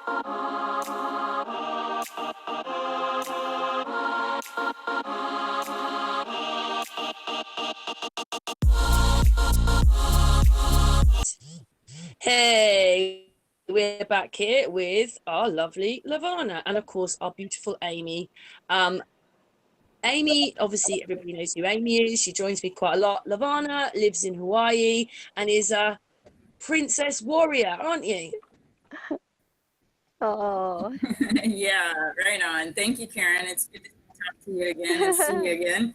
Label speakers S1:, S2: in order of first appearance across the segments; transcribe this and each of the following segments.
S1: Hey, we're back here with our lovely Levana and, of course, our beautiful Amy. Amy, obviously, everybody knows who Amy is. She joins me quite a lot. Levana lives in Hawaii and is a princess warrior, aren't you?
S2: Oh,
S3: Yeah, right on. Thank you, Karen. It's good to talk to you again and see you again.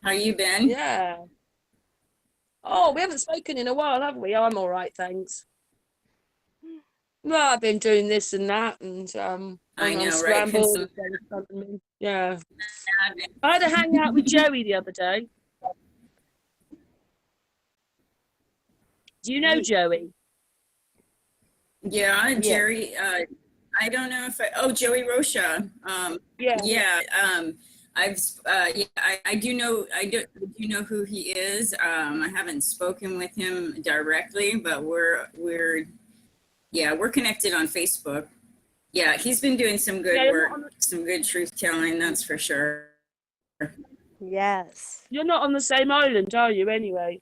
S3: How you been?
S1: Yeah. Oh, we haven't spoken in a while, have we? I'm all right, thanks. Well, I've been doing this and that, and
S3: I know,
S1: Unscrambled.
S3: right?
S1: Yeah. I had a hangout with Joey the other day. Do you know Joey?
S3: Yeah, Jerry. I don't know if Joey Rocha.
S1: Yeah.
S3: I do know. I do know who he is. I haven't spoken with him directly, but we're connected on Facebook. Yeah, he's been doing some good work, some good truth telling, that's for sure.
S2: yes.
S1: You're not on the same island, are you, anyway?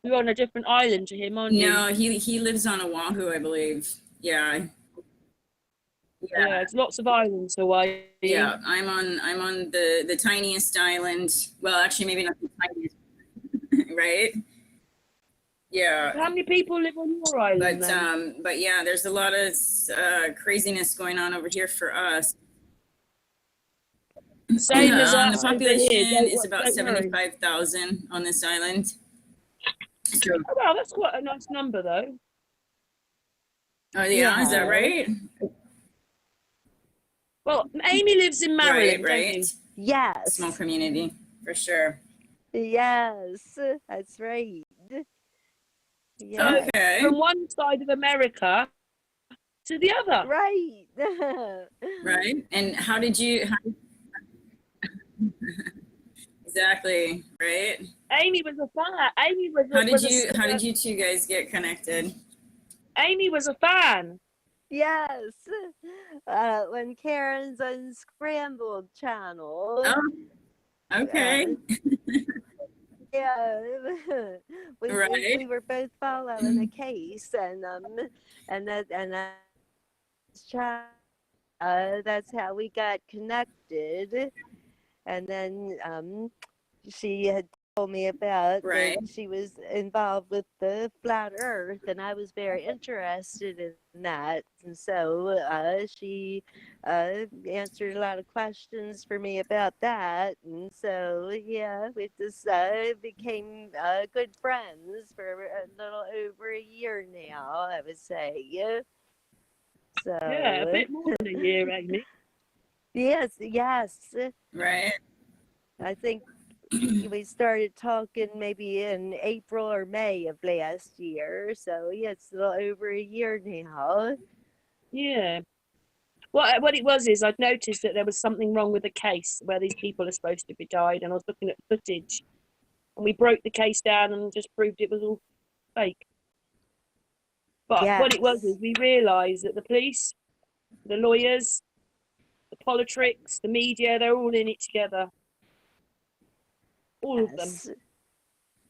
S1: You're on a different island to him, aren't you?
S3: No, he lives on Oahu, I believe. Yeah.
S1: Yeah, there's lots of islands, Hawaii.
S3: Yeah, I'm on the tiniest island. Well, actually, maybe not the tiniest, right? Yeah.
S1: How many people live on your island?
S3: But yeah, there's a lot of craziness going on over here for us.
S1: Same as us.
S3: The population is about 75,000 on this island. So,
S1: oh, wow, that's quite a nice number, though.
S3: Oh yeah, is that right?
S1: Well, Amy lives in Maryland,
S3: right.
S1: Don't you?
S2: Yes.
S3: Small community, for sure.
S2: Yes, that's right.
S1: Yes.
S3: Okay.
S1: From one side of America to the other.
S2: Right.
S3: Right. And how did you? Exactly. Right.
S1: Amy was a fan.
S3: How did you two guys get connected?
S1: Amy was a fan.
S2: Yes. When Karen's Unscrambled channel.
S3: Oh, okay.
S2: Yeah,
S3: Right.
S2: we were both following a case, and that's how we got connected. And then she had told me about
S3: Right.
S2: that she was involved with the flat Earth, and I was very interested in that. And so she answered a lot of questions for me about that. And so yeah, we just became good friends for a little over a year now, I would say. Yeah. So
S1: Yeah, a bit more than a year, Amy.
S2: yes.
S3: Right.
S2: I think we started talking maybe in April or May of last year. So yeah, it's a little over a year now.
S1: Yeah. Well, what it was is I'd noticed that there was something wrong with the case where these people are supposed to be died, and I was looking at the footage, and we broke the case down and just proved it was all fake. But what it was is we realised that the police, the lawyers, the politics, the media, they're all in it together. All of them.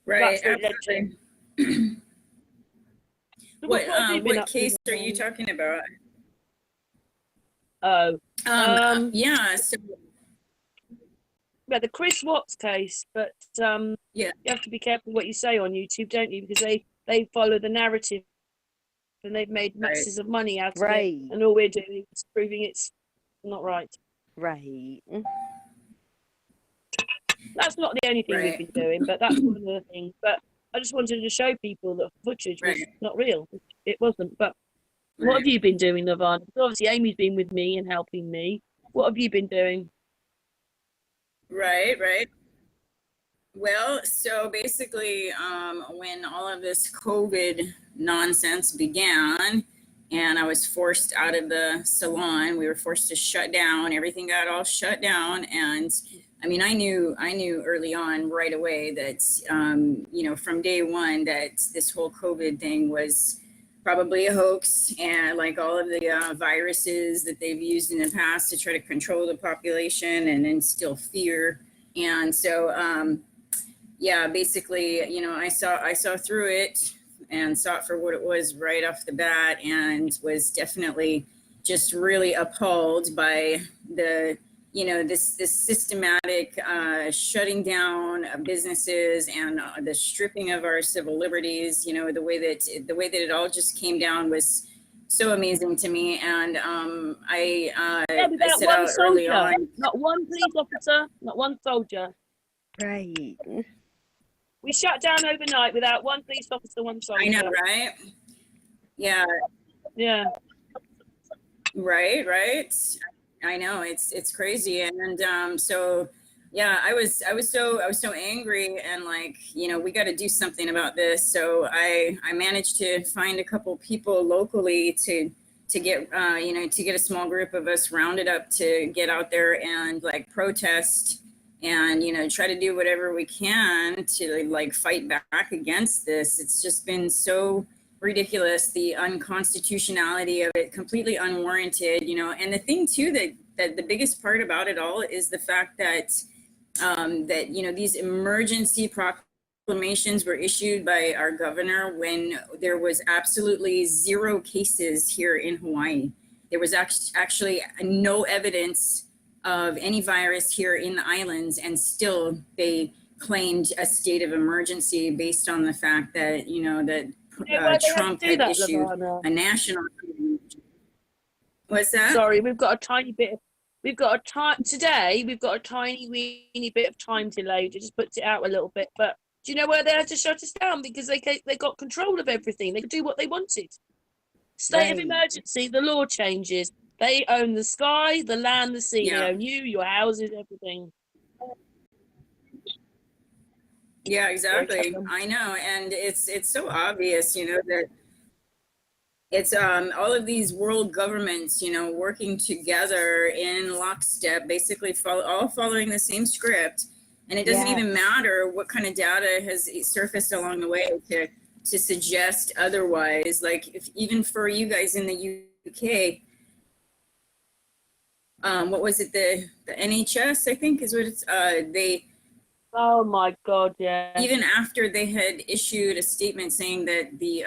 S3: Right.
S1: That's what it led to. So
S3: what case are you talking about?
S1: Oh.
S3: Yeah. So.
S1: Yeah, the Chris Watts case, but
S3: yeah,
S1: you have to be careful what you say on YouTube, don't you? Because they follow the narrative, and they've made masses of money out of it, and all we're doing is proving it's not right.
S2: Right.
S1: That's not the only thing we've been doing, but that's one of the things. But I just wanted to show people that footage was not real. It wasn't. But what have you been doing, Levana? Obviously, Amy's been with me and helping me. What have you been doing?
S3: Right. Well, so basically, when all of this COVID nonsense began, and I was forced out of the salon, we were forced to shut down. Everything got all shut down, and I mean, I knew early on right away that, you know, from day one that this whole COVID thing was probably a hoax, and like all of the viruses that they've used in the past to try to control the population and instill fear. And so, yeah, basically, you know, I saw through it and saw it for what it was right off the bat, and was definitely just really appalled by the, you know, this systematic shutting down of businesses and the stripping of our civil liberties. You know, the way that it all just came down was so amazing to me. And I set out early on.
S1: Not one police officer, not one soldier.
S2: Right.
S1: We shut down overnight without one police officer, one soldier.
S3: I know, right? Yeah.
S1: Yeah.
S3: Right. I know, it's crazy. And so yeah, I was so angry, and like, you know, we got to do something about this. So I managed to find a couple people locally to get you know, to get a small group of us rounded up to get out there and like protest, and, you know, try to do whatever we can to like fight back against this. It's just been so ridiculous, the unconstitutionality of it, completely unwarranted, you know. And the thing too, that the biggest part about it all is the fact that that, you know, these emergency proclamations were issued by our governor when there was absolutely zero cases here in Hawaii. There was actually no evidence of any virus here in the islands, and still they claimed a state of emergency based on the fact that, you know, that Trump had issued a national. What's that?
S1: Sorry, we've got a tiny weeny bit of time delay. It just puts it out a little bit. But do you know where they had to shut us down? Because they got control of everything. They could do what they wanted. State of emergency, the law changes. They own the sky, the land, the sea.
S3: Yeah.
S1: They own you, your houses, everything.
S3: Yeah, exactly. I know. And it's so obvious, you know, that it's all of these world governments, you know, working together in lockstep, basically all following the same script. And it doesn't even matter what kind of data has surfaced along the way to suggest otherwise. Like, if even for you guys in the UK, what was it, the NHS, I think is what it's they.
S1: Oh my God, yeah.
S3: Even after they had issued a statement saying that the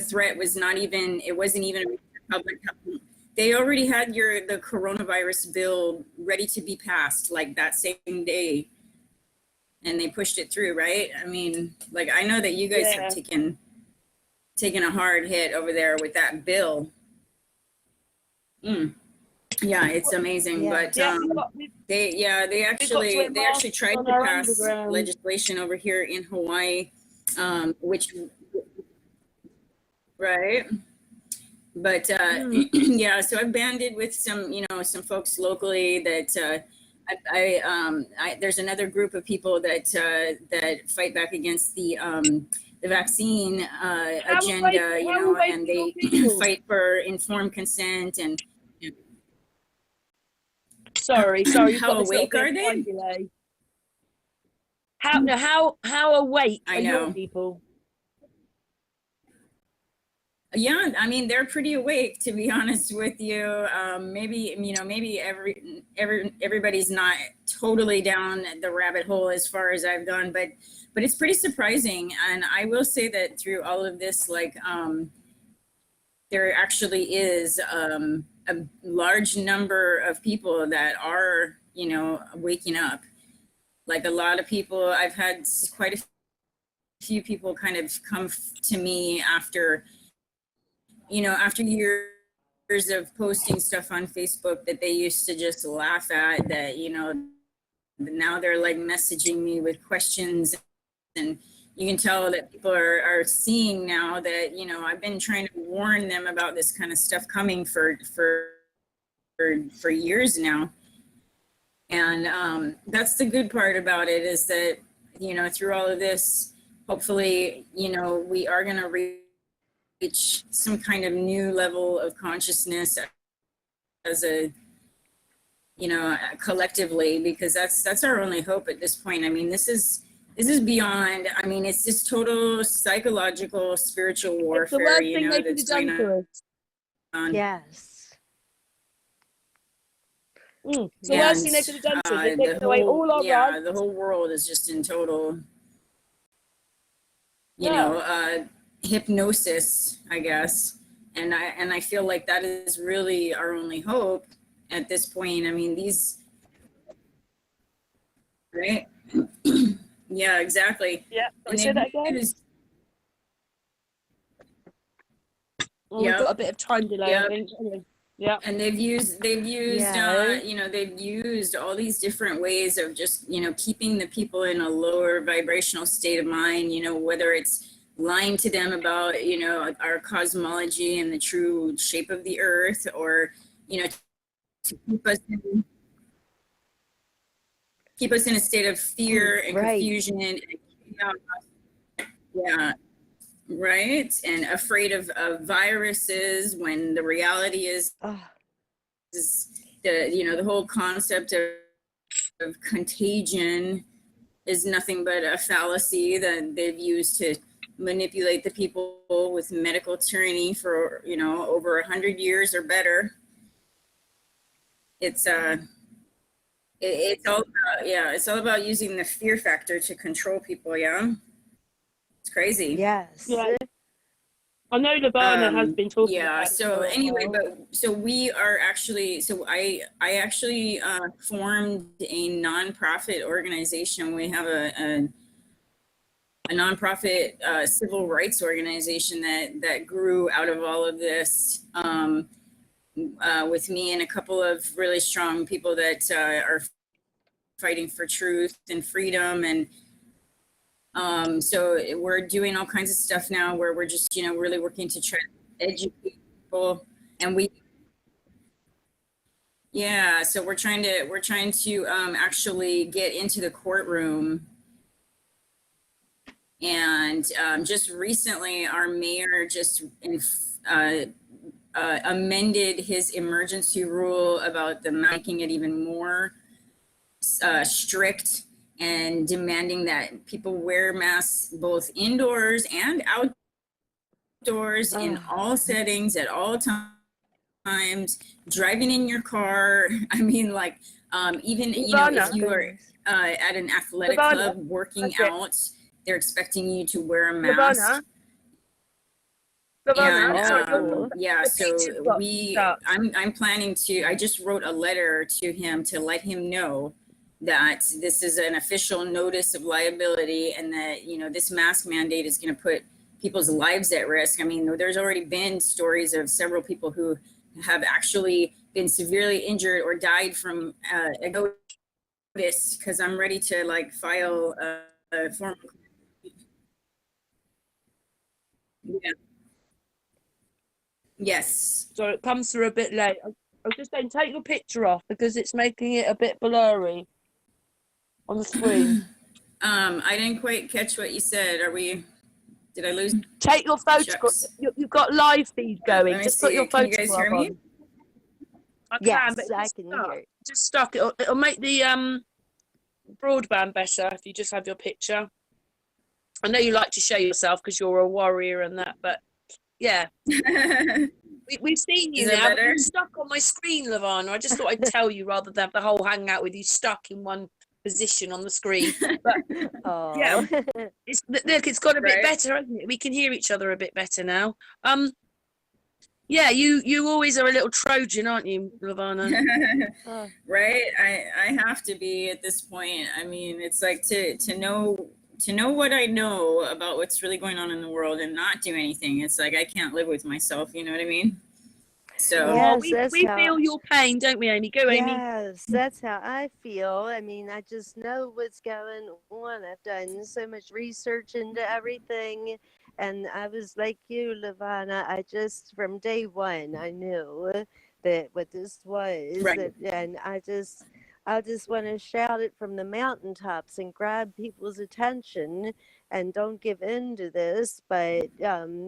S3: threat was not even, it wasn't even a public health, they already had the coronavirus bill ready to be passed like that same day, and they pushed it through, right? I mean, like, I know that you guys have taken a hard hit over there with that bill. Yeah, it's amazing. But they actually tried to pass legislation over here in Hawaii, which, right? But yeah, so I've banded with some, you know, some folks locally that there's another group of people that fight back against the vaccine agenda, you know, and they fight for informed consent. And
S1: sorry,
S3: how awake are they?
S1: How awake
S3: are
S1: your people?
S3: Yeah, I mean, they're pretty awake, to be honest with you. Maybe, you know, maybe everybody's not totally down the rabbit hole as far as I've gone, but it's pretty surprising. And I will say that through all of this, like, there actually is a large number of people that are, you know, waking up. Like, a lot of people, I've had quite a few people kind of come to me after, you know, after years of posting stuff on Facebook that they used to just laugh at, that, you know, now they're like messaging me with questions. And you can tell that people are seeing now that, you know, I've been trying to warn them about this kind of stuff coming for years now. And that's the good part about it, is that, you know, through all of this, hopefully, you know, we are going to reach some kind of new level of consciousness as a you know, collectively, because that's our only hope at this point. I mean, this is beyond, I mean, it's just total psychological, spiritual
S1: It's the
S3: warfare,
S1: worst
S3: you
S1: thing
S3: know,
S1: they could
S3: that's
S1: have
S3: going
S1: done to us.
S3: on.
S2: Yes.
S1: It's the worst thing they could have done to us. They've taken away all our rights.
S3: The whole world is just in total, you
S1: Yeah.
S3: know, hypnosis, I guess. And I feel like that is really our only hope at this point. I mean, these, right? Yeah, exactly.
S1: Yeah. Can we
S3: And
S1: say that
S3: they've
S1: again?
S3: used,
S1: Well, we've
S3: yeah,
S1: got a bit of time delay,
S3: yeah.
S1: I think. Anyway. Yeah.
S3: And they've used
S2: Yeah.
S3: you know, they've used all these different ways of just, you know, keeping the people in a lower vibrational state of mind, you know, whether it's lying to them about, you know, our cosmology and the true shape of the earth, or, you know, to keep us in a state of fear and
S2: Right.
S3: confusion and yeah, right, and afraid of viruses, when the reality is the, you know, the whole concept of contagion is nothing but a fallacy that they've used to manipulate the people with medical tyranny for, you know, over 100 years or better. It's it's all about, yeah, it's all about using the fear factor to control people. Yeah, it's crazy.
S2: Yes.
S1: Yeah. I know Levana has been talking
S3: Yeah,
S1: about it.
S3: so anyway, but so we are actually, so I actually formed a nonprofit organization. We have a nonprofit civil rights organization that grew out of all of this, with me and a couple of really strong people that are fighting for truth and freedom. And so we're doing all kinds of stuff now where we're just, you know, really working to try to educate people. And we, yeah, so we're trying to actually get into the courtroom. And just recently, our mayor just amended his emergency rule about the making it even more strict, and demanding that people wear masks both indoors and outdoors in all settings at all times, driving in your car. I mean, like, even, you know, if you are at an athletic club working out, they're expecting you to wear a mask. And yeah, so I'm planning to, I just wrote a letter to him to let him know that this is an official notice of liability, and that, you know, this mask mandate is going to put people's lives at risk. I mean, there's already been stories of several people who have actually been severely injured or died from a notice, because I'm ready to like file a form. Yeah. Yes.
S1: So it comes through a bit late. I was just saying, take your picture off because it's making it a bit blurry on the screen.
S3: I didn't quite catch what you said. Did I lose?
S1: Take your photograph. You've got live feed going. Just put your photograph
S3: Can you guys hear me?
S1: on. I
S2: yes,
S1: can, but
S2: I can hear it.
S1: Just stuck. It'll make the broadband better if you just have your picture. I know you like to show yourself because you're a warrior and that, but yeah. We've seen you now. You're stuck on my screen, Levana. I just thought I'd tell you rather than have the whole hangout with you stuck in one position on the screen. But yeah, it's got a bit better, hasn't it? We can hear each other a bit better now. Yeah, you always are a little Trojan, aren't you, Levana?
S3: Right. I have to be at this point. I mean, it's like to know what I know about what's really going on in the world and not do anything. It's like I can't live with myself. You know what I mean? So
S2: yes,
S1: we feel your pain, don't we, Amy? Go, Amy.
S2: Yes, that's how I feel. I mean, I just know what's going on. I've done so much research into everything. And I was like you, Levana. I just, from day one, I knew that what this was.
S3: Right.
S2: And I just, I just want to shout it from the mountaintops and grab people's attention and don't give in to this. But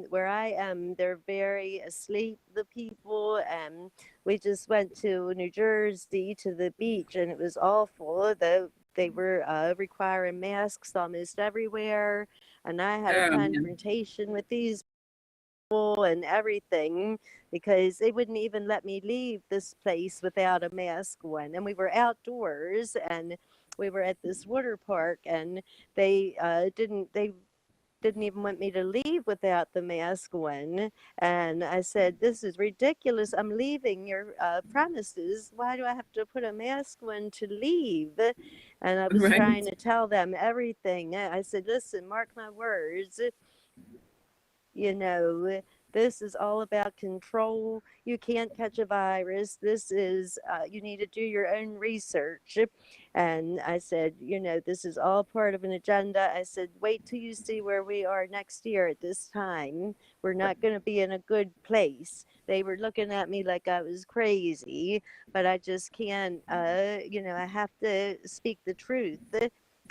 S2: where I am, they're very asleep, the people. And we just went to New Jersey to the beach, and it was awful. They were requiring masks almost everywhere. And I had a
S3: Man.
S2: confrontation with these and everything because they wouldn't even let me leave this place without a mask on. And we were outdoors and we were at this water park, and they didn't even want me to leave without the mask on. And I said, "This is ridiculous. I'm leaving your premises. Why do I have to put a mask on to leave?" And I was
S3: Right.
S2: trying to tell them everything. I said, "Listen, mark my words. You know, this is all about control. You can't catch a virus. This is, you need to do your own research." And I said, this is all part of an agenda. I said, wait till you see where we are next year at this time. We're not going to be in a good place. They were looking at me like I was crazy, but I just can't, I have to speak the truth.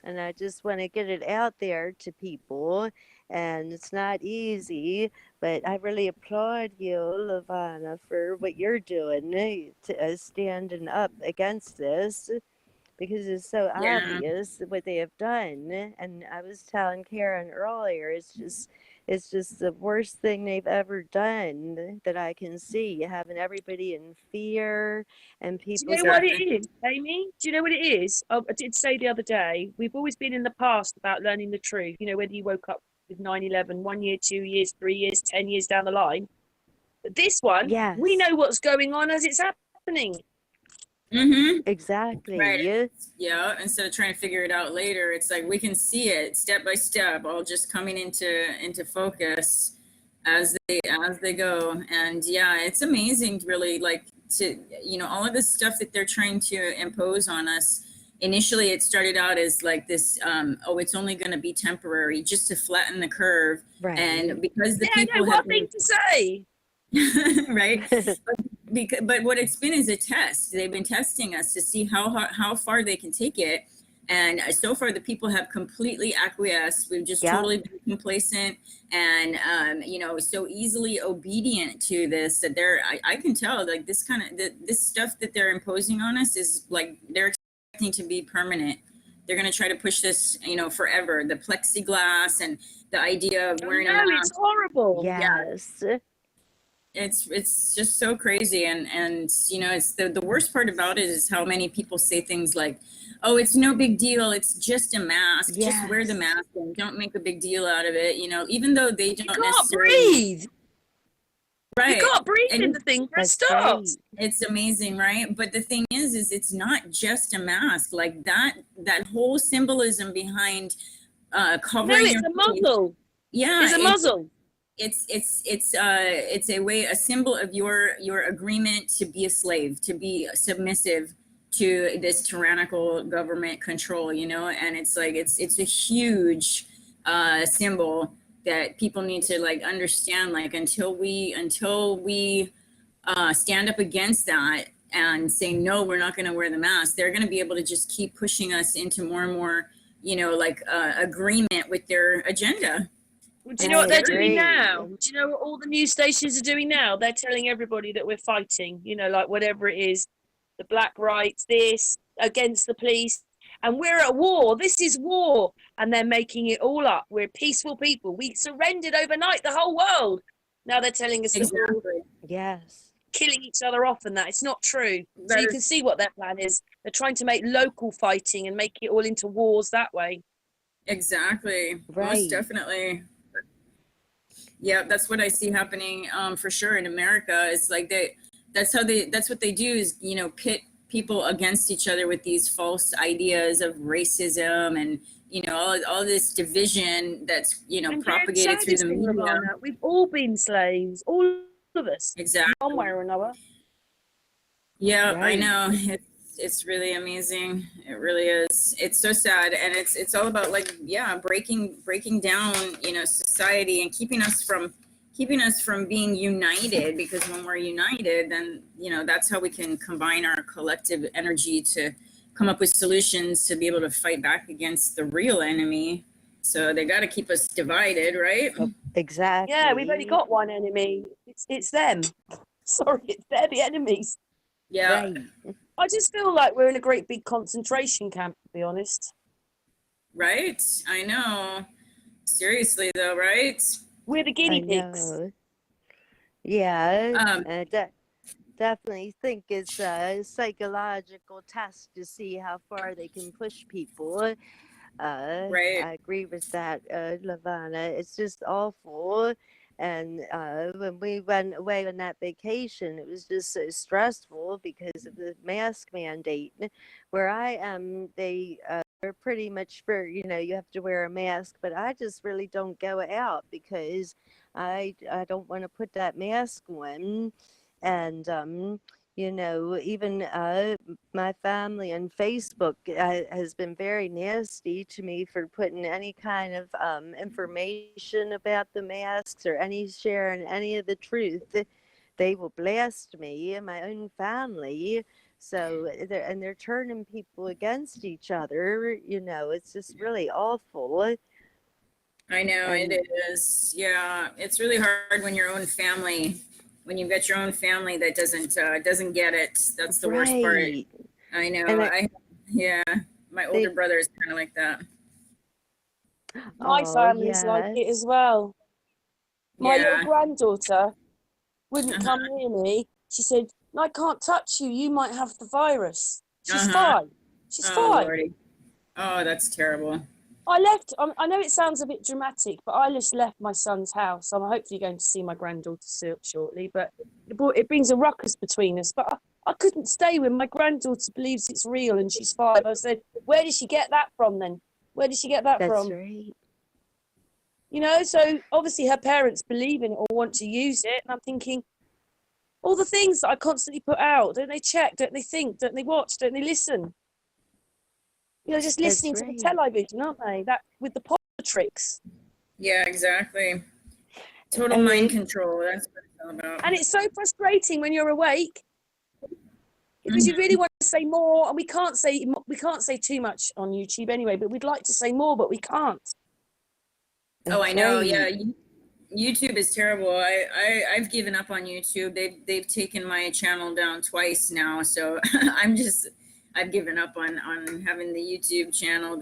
S2: And I just want to get it out there to people. And it's not easy, but I really applaud you, Levana, for what you're doing, standing up against this, because it's so
S3: Yeah.
S2: obvious what they have done. And I was telling Karen earlier, it's just the worst thing they've ever done that I can see. Having everybody in fear and
S1: Do you
S2: people
S1: know what
S2: just
S1: it is, Amy? Do you know what it is? I did say the other day, we've always been in the past about learning the truth. Whether you woke up with 9/11 1 year, 2 years, 3 years, 10 years down the line. But this one, we
S2: yes,
S1: know what's going on as it's happening.
S3: Mm-hmm. Right.
S2: exactly.
S3: Yeah. Instead of trying to figure it out later, it's like we can see it step by step, all just coming into focus as they go. And yeah, it's amazing, really, like to all of this stuff that they're trying to impose on us. Initially, it started out as like this, oh, it's only going to be temporary, just to flatten the curve.
S2: Right.
S3: And because the
S1: Yeah, I know.
S3: people have
S1: What a thing
S3: been
S1: to say.
S3: right, but what it's been is a test. They've been testing us to see how far they can take it, and so far the people have completely acquiesced. We've just
S2: Yeah.
S3: totally been complacent and so easily obedient to this that I can tell, like, this kind of this stuff that they're imposing on us is like they're expecting to be permanent. They're going to try to push this forever. The plexiglass and the idea of
S1: I
S3: wearing a
S1: know, it's
S3: mask.
S1: horrible.
S3: Yeah,
S2: Yes.
S3: it's just so crazy. And it's the worst part about it is how many people say things like, oh, it's no big deal, it's just a mask, just wear the
S2: Yes.
S3: mask and don't make a big deal out of it, even though they
S1: You
S3: don't
S1: can't
S3: necessarily.
S1: breathe. You
S3: Right.
S1: can't breathe in
S3: And
S1: the thing for a
S2: That's
S1: start.
S2: right.
S3: it's amazing, right? But the thing is it's not just a mask. Like that whole symbolism behind
S1: No,
S3: covering
S1: it's
S3: your
S1: a
S3: face.
S1: muzzle.
S3: Yeah,
S1: It's a muzzle.
S3: it's a symbol of your agreement to be a slave, to be submissive to this tyrannical government control, and it's like it's a huge symbol that people need to like understand. Like until we stand up against that and say no, we're not going to wear the mask, they're going to be able to just keep pushing us into more and more agreement with their agenda.
S1: Well, do you know
S2: I
S1: what they're
S3: It's
S1: doing
S2: agree.
S1: now? Do you know what all the news stations are doing now? They're telling everybody that we're fighting, like whatever it is, the black rights, this, against the police. And we're at war. This is war. And they're making it all up. We're peaceful people. We surrendered overnight, the whole world. Now they're telling us that we're all
S3: exactly
S2: Yes.
S1: killing each other off and that. It's not true. So
S3: that
S1: you
S3: is
S1: can see what their plan is. They're trying to make local fighting and make it all into wars that way.
S3: exactly, most
S2: Right.
S3: definitely. Yeah, that's what I see happening for sure in America. It's like that's what they do is, pit people against each other with these false ideas of racism and, all this division that's,
S1: And you know the
S3: propagated through the
S1: saddest thing,
S3: media.
S1: Levana, we've all been slaves, all of us, one way
S3: Exactly.
S1: or another.
S3: Yeah, I
S2: Right.
S3: know. It's really amazing. It really is. It's so sad, and it's all about, like, yeah, breaking down, society, and keeping us from being united, because when we're united, then that's how we can combine our collective energy to come up with solutions to be able to fight back against the real enemy. So they got to keep us divided, right?
S2: Exactly.
S1: Yeah, we've only got one enemy. It's them. Sorry, they're the enemies.
S3: Yeah.
S2: Right.
S1: I just feel like we're in a great big concentration camp, to be honest.
S3: Right. I know. Seriously though, right?
S1: We're the guinea
S2: I
S1: pigs.
S2: know. Yeah.
S3: Um,
S2: Definitely think it's a psychological test to see how far they can push people.
S3: right.
S2: I agree with that, Levana. It's just awful. And when we went away on that vacation, it was just so stressful because of the mask mandate. Where I am, they are pretty much for, you have to wear a mask, but I just really don't go out because I don't want to put that mask on. And even my family on Facebook has been very nasty to me for putting any kind of information about the masks or any sharing any of the truth. They will blast me and my own family. So they're turning people against each other. It's just really awful.
S3: I know
S2: And
S3: it is. Yeah, it's really hard when your own family, when you've got your own family that doesn't get it. That's the worst part.
S2: right.
S3: I know.
S2: And
S3: Yeah, my older
S2: they,
S3: brother is kind of like that.
S1: My
S2: oh
S1: family's like it
S2: yes.
S1: as well. My little
S3: Yeah.
S1: granddaughter wouldn't
S3: Uh-huh.
S1: come near me. She said, I can't touch you. You might have the virus. She's
S3: Uh-huh.
S1: 5. She's
S3: Oh
S1: 5.
S3: Lordy. Oh, that's terrible.
S1: I left. I know it sounds a bit dramatic, but I just left my son's house. I'm hopefully going to see my granddaughter shortly, but it brings a ruckus between us. But I couldn't stay when my granddaughter believes it's real and she's 5. I said, where did she get that from then? Where did she get that
S2: That's
S1: from?
S2: right.
S1: So obviously her parents believe in it or want to use it. And I'm thinking, all the things that I constantly put out, don't they check? Don't they think? Don't they watch? Don't they listen? Just
S2: That's
S1: listening to the
S2: right.
S1: television, aren't they? That with the politics.
S3: Yeah, exactly. Total
S2: And
S3: mind
S2: they
S3: control. That's what it's all about.
S1: And it's so frustrating when you're awake because you really want to say more, and we can't say too much on YouTube anyway. But we'd like to say more, but we can't.
S3: Oh, I
S2: That's
S3: know.
S2: right.
S3: Yeah, YouTube is terrible. I've given up on YouTube. They've taken my channel down twice now, so I've given up on having the YouTube channel.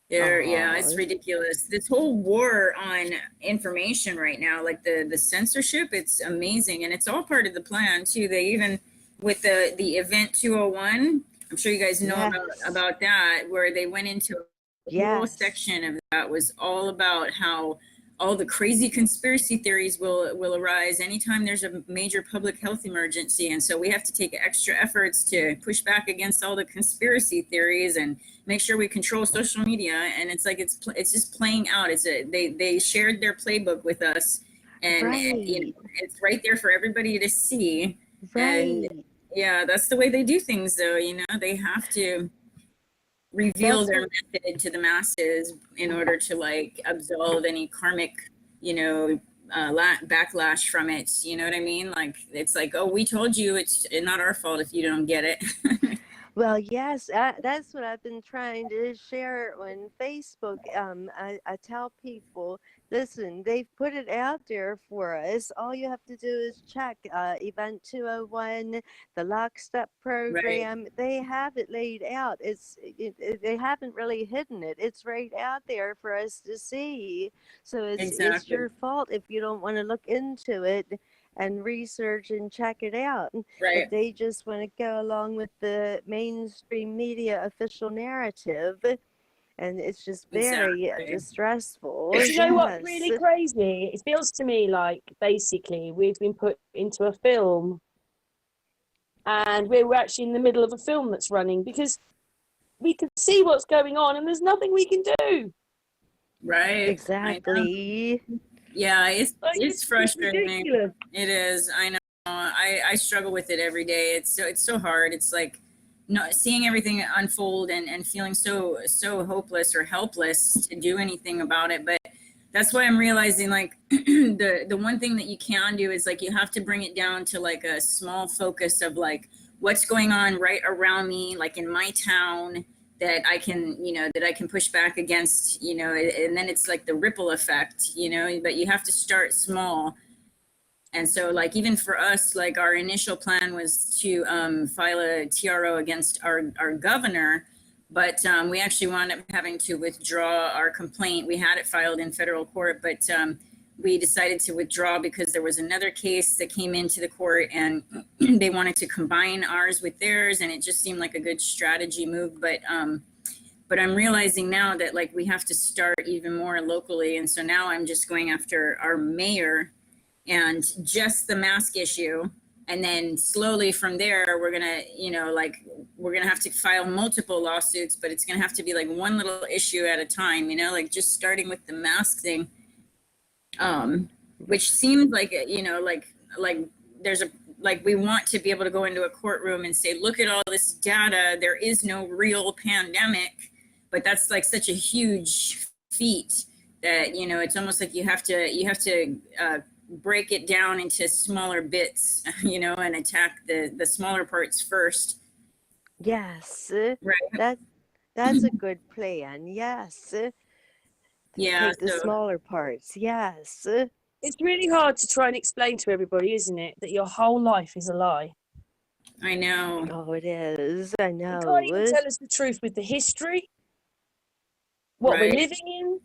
S3: Yeah, it's
S2: Oh,
S3: ridiculous. This whole war on information right now, like the censorship, it's amazing, and it's all part of the plan too. They even with the event 201, I'm sure you guys know
S2: yes.
S3: about that, where they went into a whole
S2: Yes.
S3: section of that was all about how all the crazy conspiracy theories will arise anytime there's a major public health emergency, and so we have to take extra efforts to push back against all the conspiracy theories and make sure we control social media. And it's like it's just playing out. They shared their playbook with us, and
S2: Right.
S3: it's right there for everybody to see. And
S2: Right.
S3: yeah, that's the way they do things, though. They have to reveal
S2: That's
S3: their
S2: what
S3: method to the masses in order to like absolve any karmic, you know, backlash from it. You know what I mean? Like it's like, oh, we told you, it's not our fault if you don't get it.
S2: Well, yes, that's what I've been trying to share on Facebook. I tell people, listen, they've put it out there for us. All you have to do is check Event 201, the Lockstep
S3: Right.
S2: program. They have it laid out. They haven't really hidden it. It's right out there for us to see. So it's
S3: Exactly.
S2: your fault if you don't want to look into it and research and check it out. If
S3: Right.
S2: they just want to go along with the mainstream media official narrative, and it's just very
S3: Exactly.
S2: distressful.
S1: But you know what's
S2: Yes.
S1: really crazy? It feels to me like basically we've been put into a film, and we're actually in the middle of a film that's running because we can see what's going on, and there's nothing we can do.
S3: Right. I know.
S2: Exactly.
S3: Yeah,
S1: Like
S3: it's
S1: it's
S3: frustrating.
S1: ridiculous.
S3: It is. I know. I struggle with it every day. It's so hard. It's like not seeing everything unfold and feeling so hopeless or helpless to do anything about it. But that's why I'm realizing like the one thing that you can do is like you have to bring it down to like a small focus of like what's going on right around me, like in my town, that I can, that I can push back against, and then it's like the ripple effect, but you have to start small. And so like, even for us, like our initial plan was to file a TRO against our governor, but we actually wound up having to withdraw our complaint. We had it filed in federal court, but we decided to withdraw because there was another case that came into the court, and they wanted to combine ours with theirs, and it just seemed like a good strategy move. But I'm realizing now that like we have to start even more locally, and so now I'm just going after our mayor and just the mask issue, and then slowly from there we're gonna, we're gonna have to file multiple lawsuits, but it's gonna have to be like one little issue at a time, like just starting with the mask thing, which seemed like, like there's a, like we want to be able to go into a courtroom and say, look at all this data, there is no real pandemic, but that's like such a huge feat that, it's almost like you have to break it down into smaller bits, and attack the smaller parts first.
S2: Yes,
S3: Right.
S2: that's a good plan. Yes,
S3: Yeah.
S2: take the smaller parts. Yes.
S1: It's really hard to try and explain to everybody, isn't it, that your whole life is a lie.
S3: I know.
S2: Oh, it is. I
S1: You can't even
S2: know.
S1: tell us the truth with the history, what we're
S3: Right.
S1: living in,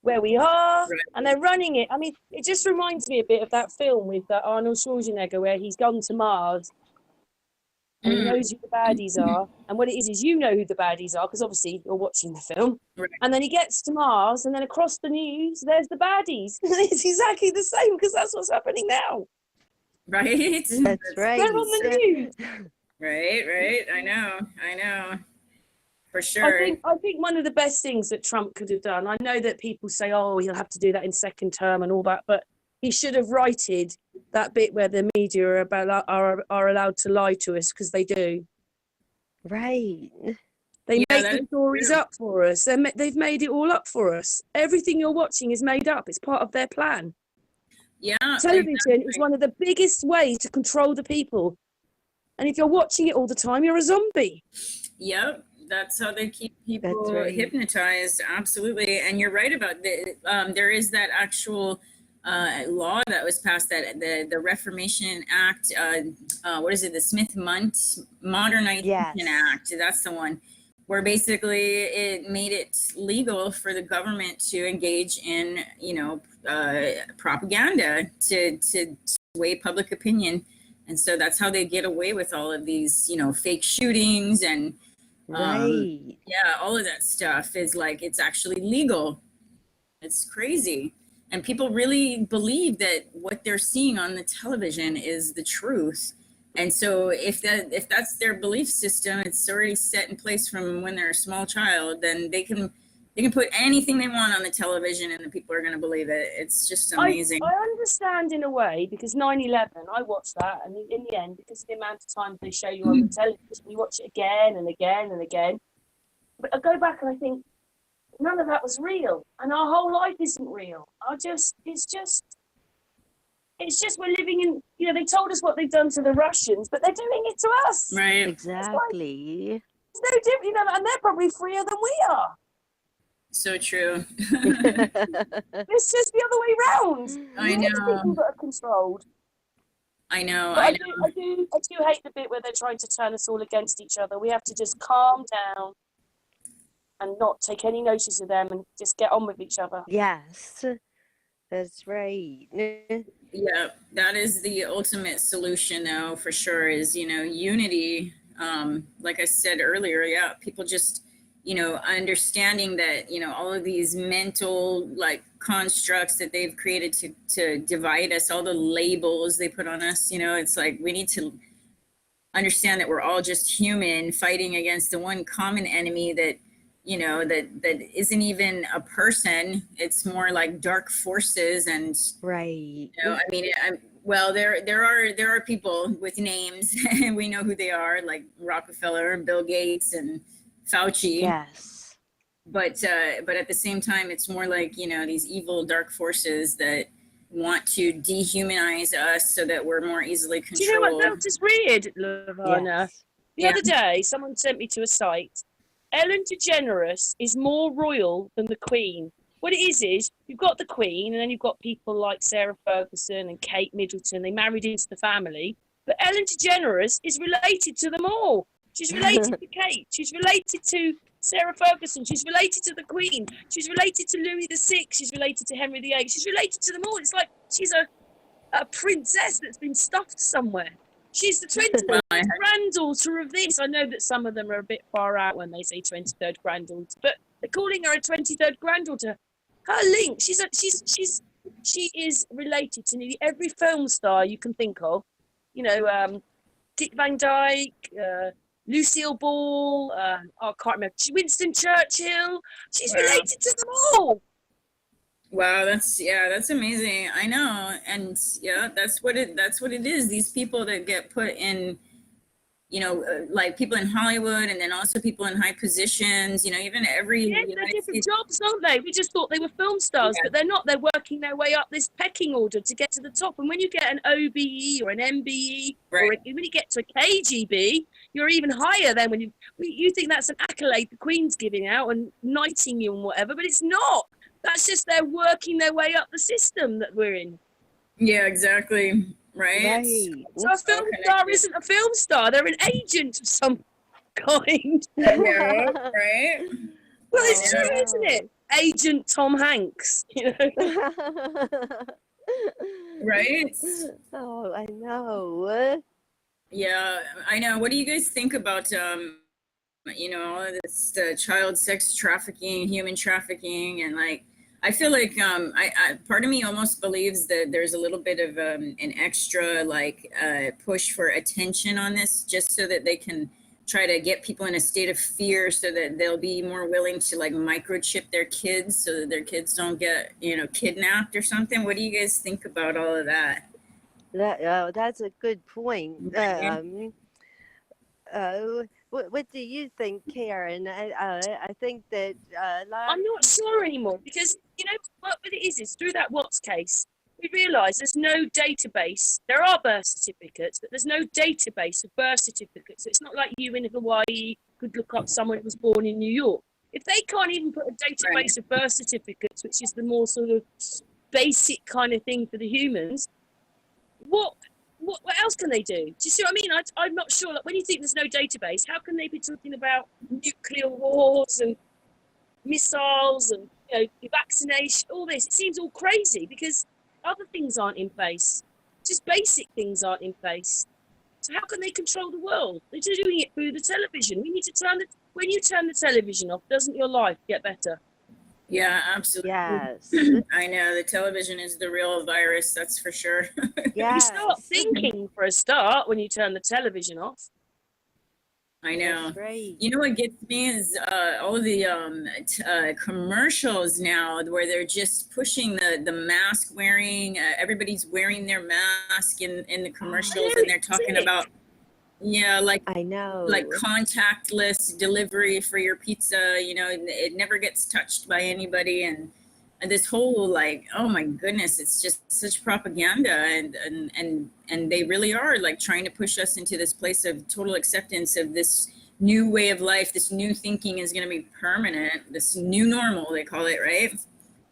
S1: where we are,
S3: Right.
S1: and they're running it. I mean, it just reminds me a bit of that film with Arnold Schwarzenegger where he's gone to Mars and he knows who the baddies are. And what it is you know who the baddies are, because obviously you're watching the film.
S3: Right.
S1: And then he gets to Mars, and then across the news, there's the baddies. It's exactly the same, because that's what's happening now.
S3: Right.
S2: That's right.
S1: They're on the news.
S3: Right. I know. For sure.
S1: I think one of the best things that Trump could have done, I know that people say, oh, he'll have to do that in second term and all that, but he should have righted that bit where the media are allowed to lie to us, because they do.
S2: Right.
S1: They make the stories up for us. They've made it all up for us. Everything you're watching is made up. It's part of their plan.
S3: Yeah.
S1: Television is one of the biggest ways to control the people. And if you're watching it all the time, you're a zombie.
S3: Yep. That's how they keep people hypnotized. Absolutely. And you're right about there is that actual law that was passed, that the Reformation Act, what is it? The Smith-Mundt Modernization Act. That's the one, where basically it made it legal for the government to engage in, propaganda to sway public opinion. And so that's how they get away with all of these, fake shootings and yeah, all of that stuff is like, it's actually legal. It's crazy. And people really believe that what they're seeing on the television is the truth. And so if that's their belief system, it's already set in place from when they're a small child, then they can put anything they want on the television and the people are going to believe it. It's just amazing.
S1: I understand in a way, because 9/11, I watched that, and in the end, because of the amount of times they show you on the television, you watch it again and again and again. But I go back and I think, none of that was real, and our whole life isn't real. It's just we're living in, they told us what they've done to the Russians, but they're doing it to us.
S3: Right.
S2: Exactly.
S1: It's no different, and they're probably freer than we are.
S3: So true.
S1: It's just the other way round.
S3: I know.
S1: People that are controlled.
S3: I know.
S1: I do hate the bit where they're trying to turn us all against each other. We have to just calm down and not take any notice of them and just get on with each other.
S2: Yes, that's right.
S3: Yeah, that is the ultimate solution, though, for sure, is, unity. Like I said earlier, yeah, people just, understanding that, all of these mental like constructs that they've created to divide us, all the labels they put on us, it's like we need to understand that we're all just human fighting against the one common enemy that, that isn't even a person. It's more like dark forces. And
S2: right.
S3: I mean, well, there are people with names and we know who they are, like Rockefeller and Bill Gates and Fauci.
S2: Yes.
S3: But at the same time, it's more like, these evil dark forces that, want to dehumanize us so that we're more easily
S1: Do you know what
S3: controlled.
S1: else is weird, Levana?
S2: Yes.
S1: The
S3: Yeah.
S1: other day, someone sent me to a site. Ellen DeGeneres is more royal than the Queen. What it is you've got the Queen, and then you've got people like Sarah Ferguson and Kate Middleton. They married into the family. But Ellen DeGeneres is related to them all. She's related to Kate. She's related to Sarah Ferguson. She's related to the Queen. She's related to Louis VI. She's related to Henry VIII. She's related to them all. It's like she's a princess that's been stuffed somewhere. She's the 23rd granddaughter of this. I know that some of them are a bit far out when they say 23rd granddaughter, but they're calling her a 23rd granddaughter. Her link, she is related to nearly every film star you can think of. You know, Dick Van Dyke, Lucille Ball, I can't remember, Winston Churchill. She's related to them all.
S3: Wow, that's amazing. I know. And yeah, that's what it is. These people that get put in, you know, like people in Hollywood, and then also people in high positions, you know, even every
S1: they're different jobs, aren't they? We just thought they were film stars, but they're not. They're working their way up this pecking order to get to the top. And when you get an OBE or an MBE, or when you get to a KGB, you're even higher than when you think that's an accolade the Queen's giving out and knighting you and whatever, but it's not. That's just they're working their way up the system that we're in.
S3: Yeah, exactly. Right.
S1: So a film star isn't a film star. They're an agent of some kind.
S3: Yeah, right.
S1: Well, it's true, isn't it? Agent Tom Hanks, you know.
S3: Right.
S2: Oh, I know.
S3: Yeah, I know. What do you guys think about you know, all of this child sex trafficking, human trafficking, and like I feel like I part of me almost believes that there's a little bit of an extra like push for attention on this, just so that they can try to get people in a state of fear, so that they'll be more willing to like microchip their kids, so that their kids don't get, you know, kidnapped or something. What do you guys think about all of that?
S2: That's a good point. What do you think, Karen? I think that
S1: I'm not sure anymore, because you know what it is through that Watts case we realise there's no database. There are birth certificates, but there's no database of birth certificates. So it's not like you in Hawaii could look up someone who was born in New York. If they can't even put a database of birth certificates, which is the more sort of basic kind of thing for the humans, what else can they do? Do you see what I mean? I'm not sure. Like, when you think there's no database, how can they be talking about nuclear wars and missiles and, you know, vaccination, all this? It seems all crazy because other things aren't in place. Just basic things aren't in place. So how can they control the world? They're just doing it through the television. We need to when you turn the television off, doesn't your life get better?
S3: Yeah, absolutely.
S2: Yes.
S3: I know the television is the real virus, that's for sure.
S2: Yes.
S1: You start thinking for a start when you turn the television off.
S3: I know.
S2: That's right.
S3: You know what gets me is all of the commercials now, where they're just pushing the mask wearing. Everybody's wearing their mask in the commercials, and they're talking about like
S2: I know,
S3: like contactless delivery for your pizza. You know, it never gets touched by anybody, and this whole like, oh my goodness, it's just such propaganda, and they really are like trying to push us into this place of total acceptance of this new way of life. This new thinking is going to be permanent, this new normal, they call it, right?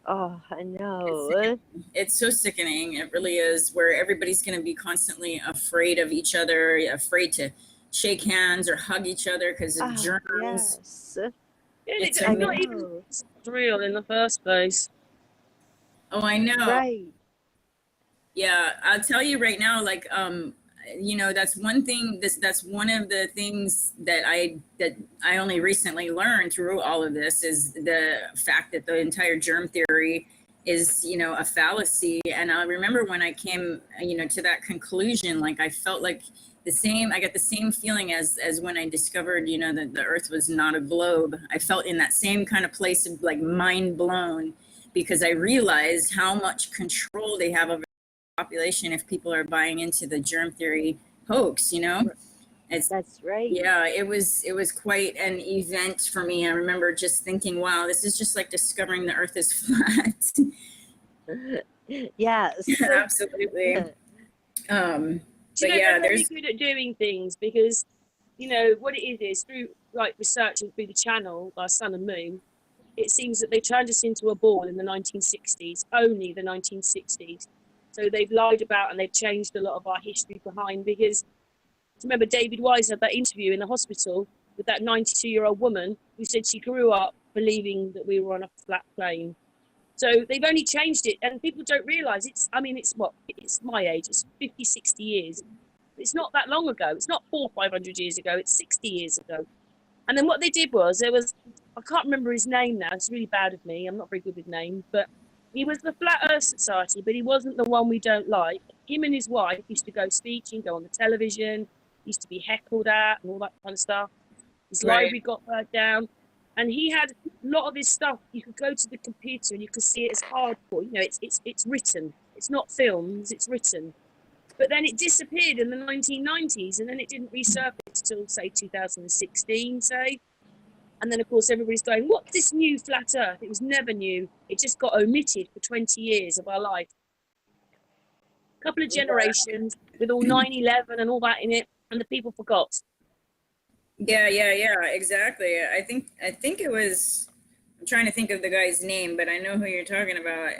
S2: Oh, I know.
S3: It's so sickening. It really is, where everybody's going to be constantly afraid of each other, afraid to shake hands or hug each other because of germs.
S2: Yes.
S1: It's not even real in the first place.
S3: Oh, I know.
S2: Right.
S3: Yeah, I'll tell you right now, like, you know, that's one thing, that's one of the things that I only recently learned through all of this, is the fact that the entire germ theory is, you know, a fallacy. And I remember when I came, you know, to that conclusion, like I felt like I got the same feeling as when I discovered, you know, that the earth was not a globe. I felt in that same kind of place of like mind blown, because I realized how much control they have over the population if people are buying into the germ theory hoax, you know?
S2: That's right.
S3: Yeah, it was quite an event for me. I remember just thinking, wow, this is just like discovering the earth is flat.
S2: Yes.
S3: Absolutely.
S1: Do you
S3: But
S1: know,
S3: yeah,
S1: they're very
S3: there's
S1: good at doing things because, you know, what it is through like research and through the channel, our Sun and Moon, it seems that they turned us into a ball in the 1960s, only the 1960s. So they've lied about and they've changed a lot of our history behind because remember David Wise had that interview in the hospital with that 92-year-old woman who said she grew up believing that we were on a flat plane. So they've only changed it and people don't realize I mean, it's what, it's my age, it's 50, 60 years. It's not that long ago. It's not 400, 500 years ago. It's 60 years ago. And then what they did was I can't remember his name now. It's really bad of me. I'm not very good with names, but he was the Flat Earth Society, but he wasn't the one we don't like. Him and his wife used to go speaking, go on the television, used to be heckled at and all that kind of stuff. His library got burnt down. And he had a lot of his stuff. You could go to the computer and you could see it as hardcore. You know, it's written. It's not films, it's written. But then it disappeared in the 1990s and then it didn't resurface till, say, 2016, say. And then, of course, everybody's going, what's this new flat earth? It was never new. It just got omitted for 20 years of our life. A couple of generations with all 9/11 and all that in it, and the people forgot.
S3: yeah, exactly. I think it was, I'm trying to think of the guy's name, but I know who you're talking about.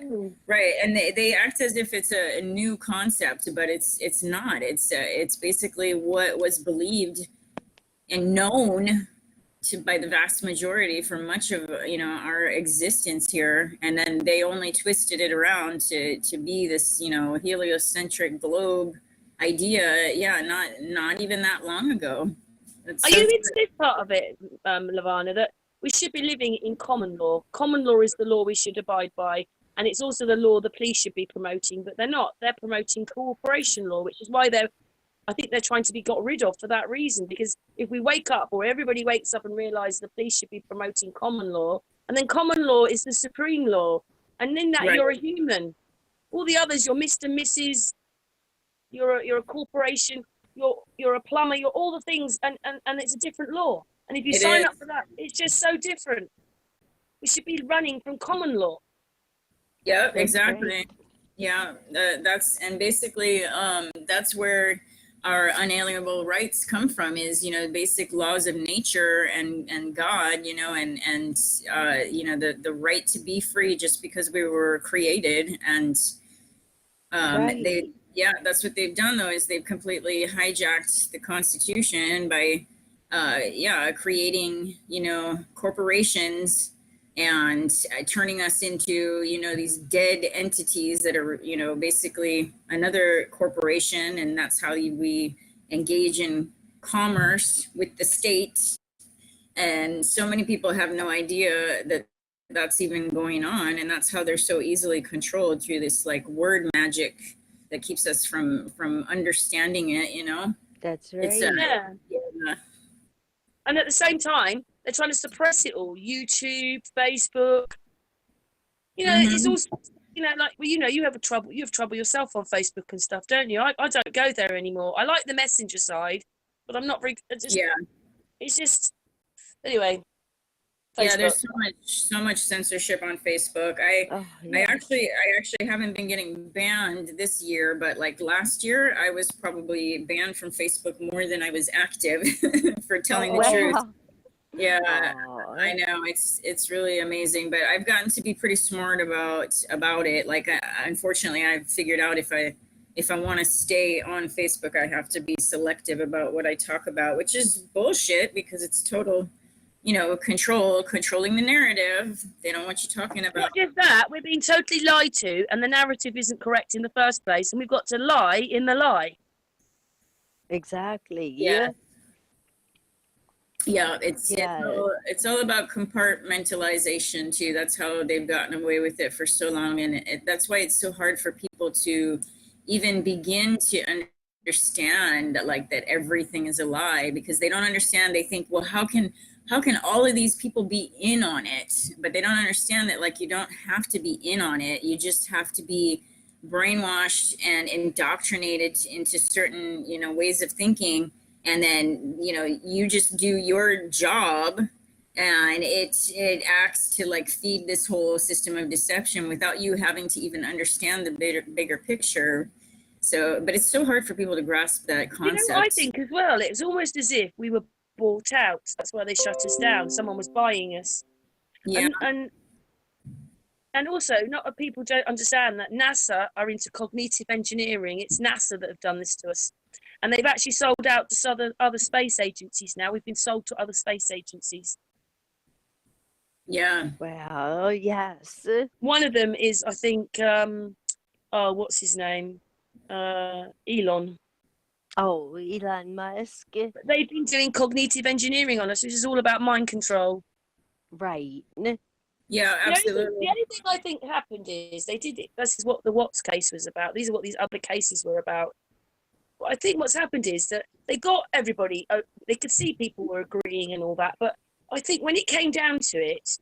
S3: Right. And they act as if it's a new concept, but it's not. It's basically what was believed and known to by the vast majority for much of our existence here, and then they only twisted it around to be this heliocentric globe idea. Yeah, not even that long ago.
S1: Are you into this part of it, Levana, that we should be living in common law? Common law is the law we should abide by, and it's also the law the police should be promoting, but they're not. They're promoting cooperation law, which is why I think they're trying to be got rid of for that reason. Because if we wake up, or everybody wakes up and realises the police should be promoting common law, and then common law is the supreme law, and in that you're a human. All the others, you're Mr., Mrs., you're a corporation, you're a plumber, you're all the things, and it's a different law. And if you sign up for that, it's just so different. We should be running from common law.
S3: Yeah, exactly. Yeah, that's, and basically that's where our unalienable rights come from, is basic laws of nature and God, and the right to be free just because we were created. And that's what they've done, though, is they've completely hijacked the Constitution by creating corporations and turning us into these dead entities that are basically another corporation. And that's how we engage in commerce with the state. And so many people have no idea that that's even going on, and that's how they're so easily controlled, through this like word magic that keeps us from understanding it.
S2: That's right.
S1: It's, yeah. And at the same time, they're trying to suppress it all. YouTube, Facebook. It's also, like, well, you have trouble yourself on Facebook and stuff, don't you? I don't go there anymore. I like the messenger side, but I'm not very. It's just anyway. Facebook.
S3: Yeah, there's so much censorship on Facebook. I actually haven't been getting banned this year, but like last year I was probably banned from Facebook more than I was active for telling the truth. Yeah, I know, it's really amazing, but I've gotten to be pretty smart about it. Like, unfortunately, I've figured out if I want to stay on Facebook, I have to be selective about what I talk about, which is bullshit, because it's total, controlling the narrative. They don't want you talking about.
S1: Not just that, we're being totally lied to, and the narrative isn't correct in the first place, and we've got to lie in the lie.
S2: Exactly.
S3: Yeah. Yeah, it's all about compartmentalization too. That's how they've gotten away with it for so long, and that's why it's so hard for people to even begin to understand like that everything is a lie, because they don't understand. They think, well, how can all of these people be in on it? But they don't understand that, like, you don't have to be in on it. You just have to be brainwashed and indoctrinated into certain ways of thinking. And then, you just do your job and it acts to like feed this whole system of deception without you having to even understand the bigger picture. So, but it's so hard for people to grasp that concept.
S1: You know, I think as well, it was almost as if we were bought out. That's why they shut us down. Someone was buying us.
S3: Yeah.
S1: And also, not a people don't understand that NASA are into cognitive engineering. It's NASA that have done this to us. And they've actually sold out to other space agencies now. We've been sold to other space agencies.
S3: Yeah.
S2: Well, yes.
S1: One of them is, I think, what's his name? Elon.
S2: Oh, Elon Musk.
S1: But they've been doing cognitive engineering on us, which is all about mind control.
S2: Right.
S3: Yeah, absolutely.
S1: The only thing I think happened is they did it. This is what the Watts case was about. These are what these other cases were about. But I think what's happened is that they got everybody. They could see people were agreeing and all that. But I think when it came down to it,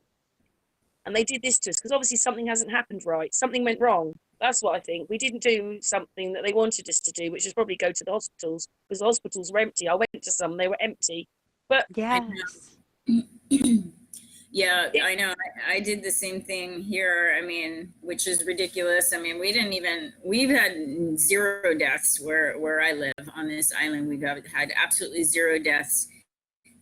S1: and they did this to us, because obviously something hasn't happened right. Something went wrong. That's what I think. We didn't do something that they wanted us to do, which is probably go to the hospitals, because the hospitals were empty. I went to some, they were empty. But
S2: yes.
S3: Yeah, I know. I did the same thing here. I mean, which is ridiculous. I mean, we've had 0 deaths where I live on this island. We've had absolutely 0 deaths.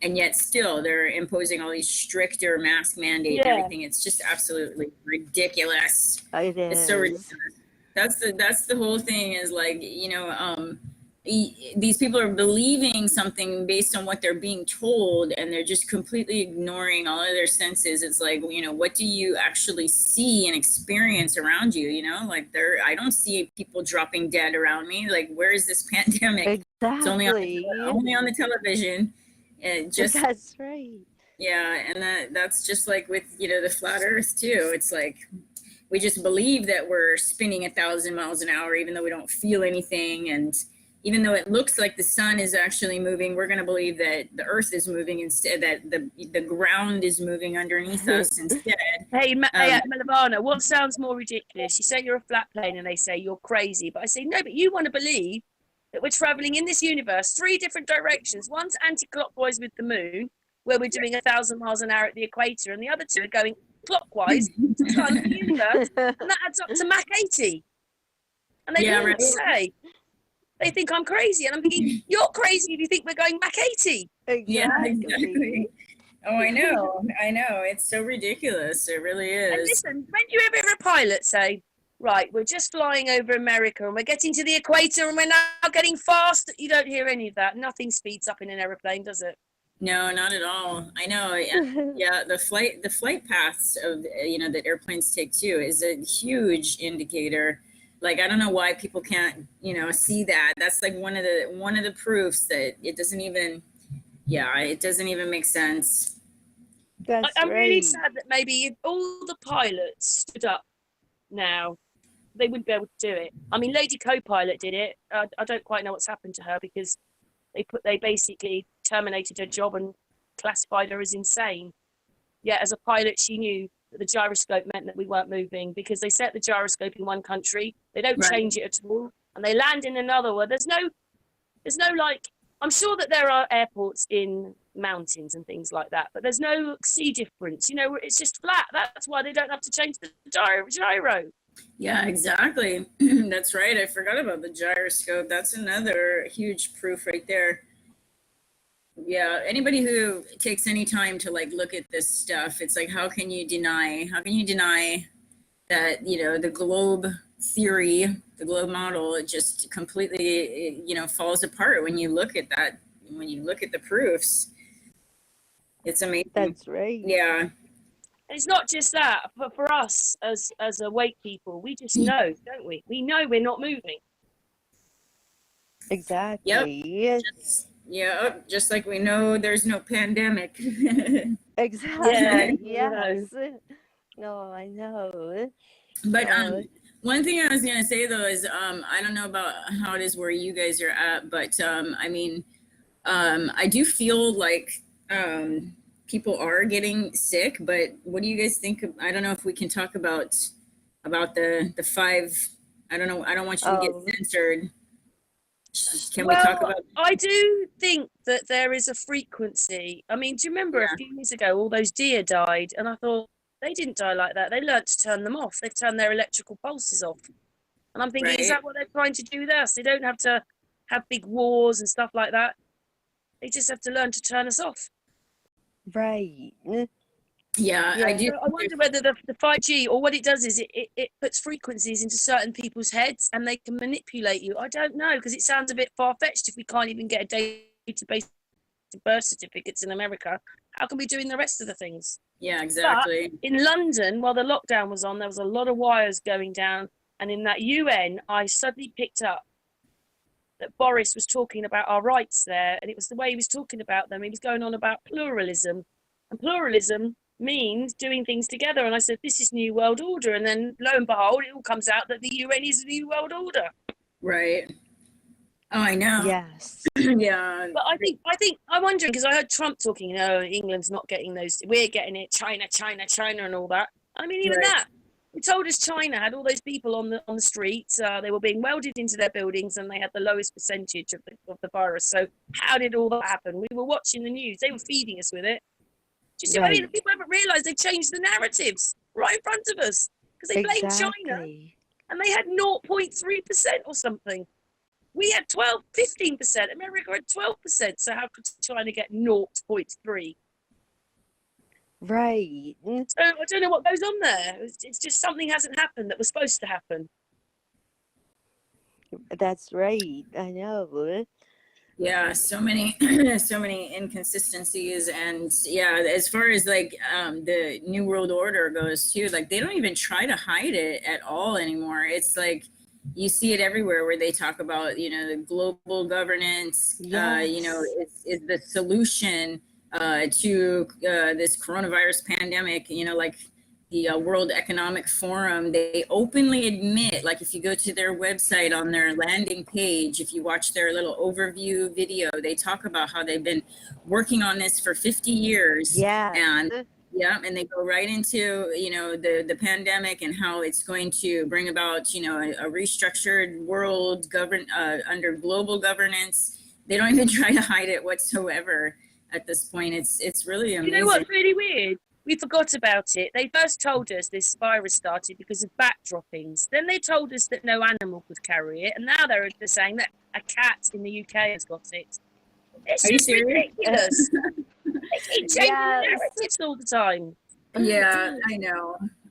S3: And yet still they're imposing all these stricter mask mandate and everything. It's just absolutely ridiculous.
S2: It is.
S3: It's so ridiculous. That's the whole thing is like, you know, these people are believing something based on what they're being told, and they're just completely ignoring all of their senses. It's like, you know, what do you actually see and experience around you? You know, like I don't see people dropping dead around me. Like, where is this pandemic?
S2: Exactly.
S3: It's only on the television. And just
S2: that's right.
S3: Yeah, and that's just like with, you know, the flat Earth too. It's like we just believe that we're spinning 1,000 miles an hour, even though we don't feel anything, and even though it looks like the sun is actually moving, we're going to believe that the Earth is moving instead, that the ground is moving underneath us instead.
S1: Hey, Levana, what sounds more ridiculous? You say you're a flat plane and they say you're crazy. But I say, no, but you want to believe that we're traveling in this universe 3 different directions. One's anti-clockwise with the moon, where we're doing 1,000 miles an hour at the equator, and the other 2 are going clockwise to time the universe, and that adds up to Mach 80. And they say, they think I'm crazy, and I'm thinking, you're crazy if you think we're going Mach 80.
S3: Yeah, exactly. Oh, I know. It's so ridiculous. It really is.
S1: And listen, when you ever hear a pilot say, right, we're just flying over America and we're getting to the equator and we're now getting fast, you don't hear any of that. Nothing speeds up in an aeroplane, does it?
S3: No, not at all. I know. Yeah, the flight paths of, you know, that airplanes take too is a huge indicator. Like, I don't know why people can't, you know, see that. That's like one of the proofs that it doesn't even make sense.
S1: I'm really sad that maybe if all the pilots stood up now, they wouldn't be able to do it. I mean, Lady Co-Pilot did it. I don't quite know what's happened to her, because they basically terminated her job and classified her as insane. Yet as a pilot, she knew that the gyroscope meant that we weren't moving, because they set the gyroscope in one country, they don't change it at all, and they land in another where there's no like, I'm sure that there are airports in mountains and things like that, but there's no sea difference, you know, it's just flat. That's why they don't have to change the gyro.
S3: Yeah, exactly. That's right. I forgot about the gyroscope. That's another huge proof right there. Yeah, anybody who takes any time to like look at this stuff, it's like, how can you deny that, you know, the globe theory, the globe model, it just completely, you know, falls apart when you look at that, when you look at the proofs. It's amazing.
S2: That's right.
S3: Yeah.
S1: And it's not just that, but for us as awake people, we just know, don't we? We know we're not moving.
S2: Exactly.
S3: Yep. Just like we know there's no pandemic.
S2: Exactly. Yes. No, I know.
S3: But one thing I was gonna say though is I don't know about how it is where you guys are at, but I mean, I do feel like people are getting sick. But what do you guys think I don't know if we can talk about the 5, I don't know, I don't want you to get censored. Can we talk about?
S1: I do think that there is a frequency. I mean, do you remember a few years ago all those deer died? And I thought, they didn't die like that. They learnt to turn them off. They've turned their electrical pulses off. And I'm thinking, is
S3: Right.
S1: that what they're trying to do with us? They don't have to have big wars and stuff like that. They just have to learn to turn us off.
S2: Right.
S3: Yeah, I do.
S1: So I wonder whether the 5G, or what it does is it puts frequencies into certain people's heads and they can manipulate you. I don't know, because it sounds a bit far-fetched if we can't even get a database of birth certificates in America. How can we do in the rest of the things?
S3: Yeah, exactly.
S1: But in London, while the lockdown was on, there was a lot of wires going down. And in that UN, I suddenly picked up that Boris was talking about our rights there. And it was the way he was talking about them. He was going on about pluralism. And pluralism means doing things together. And I said, this is New World Order. And then lo and behold, it all comes out that the UN is the New World Order.
S3: Right. Oh, I know.
S2: Yes.
S3: Yeah.
S1: But I'm wondering, because I heard Trump talking, England's not getting those, we're getting it, China, and all that. I mean, even that. They told us China had all those people on the streets. They were being welded into their buildings, and they had the lowest percentage of the virus. So how did all that happen? We were watching the news. They were feeding us with it. Do you see what I mean? People haven't realised they changed the narratives right in front of us, because they blamed China, and they had 0.3% or something. We had 15%. America had 12%. So how could China get 0.3?
S2: Right.
S1: So I don't know what goes on there. It's just something hasn't happened that was supposed to happen.
S2: That's right. I know.
S3: Yeah, so many inconsistencies. And yeah, as far as like the New World Order goes too, like they don't even try to hide it at all anymore. It's like you see it everywhere where they talk about, the global governance, is the solution to this coronavirus pandemic. Like the World Economic Forum, they openly admit, like if you go to their website on their landing page, if you watch their little overview video, they talk about how they've been working on this for 50 years.
S2: Yeah.
S3: And they go right into, the pandemic and how it's going to bring about, a restructured world under global governance. They don't even try to hide it whatsoever at this point. It's really amazing.
S1: You know what's really weird? We forgot about it. They first told us this virus started because of bat droppings. Then they told us that no animal could carry it. And now they're saying that a cat in the UK has got it. It's just ridiculous. They keep changing narratives all the time.
S3: Yeah,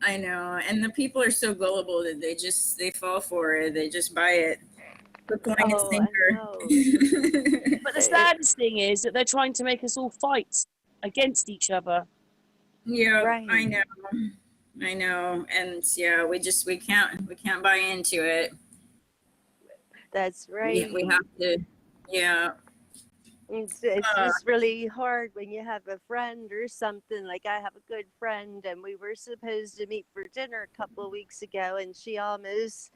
S3: I know. And the people are so gullible that they fall for it. They just buy it. Hook, line, and sinker.
S1: But the saddest thing is that they're trying to make us all fight against each other.
S3: Yeah, right. I know. And yeah, we can't buy into it.
S2: That's right.
S3: We have to, yeah.
S2: It's just really hard when you have a friend or something. Like I have a good friend, and we were supposed to meet for dinner a couple of weeks ago, and she almost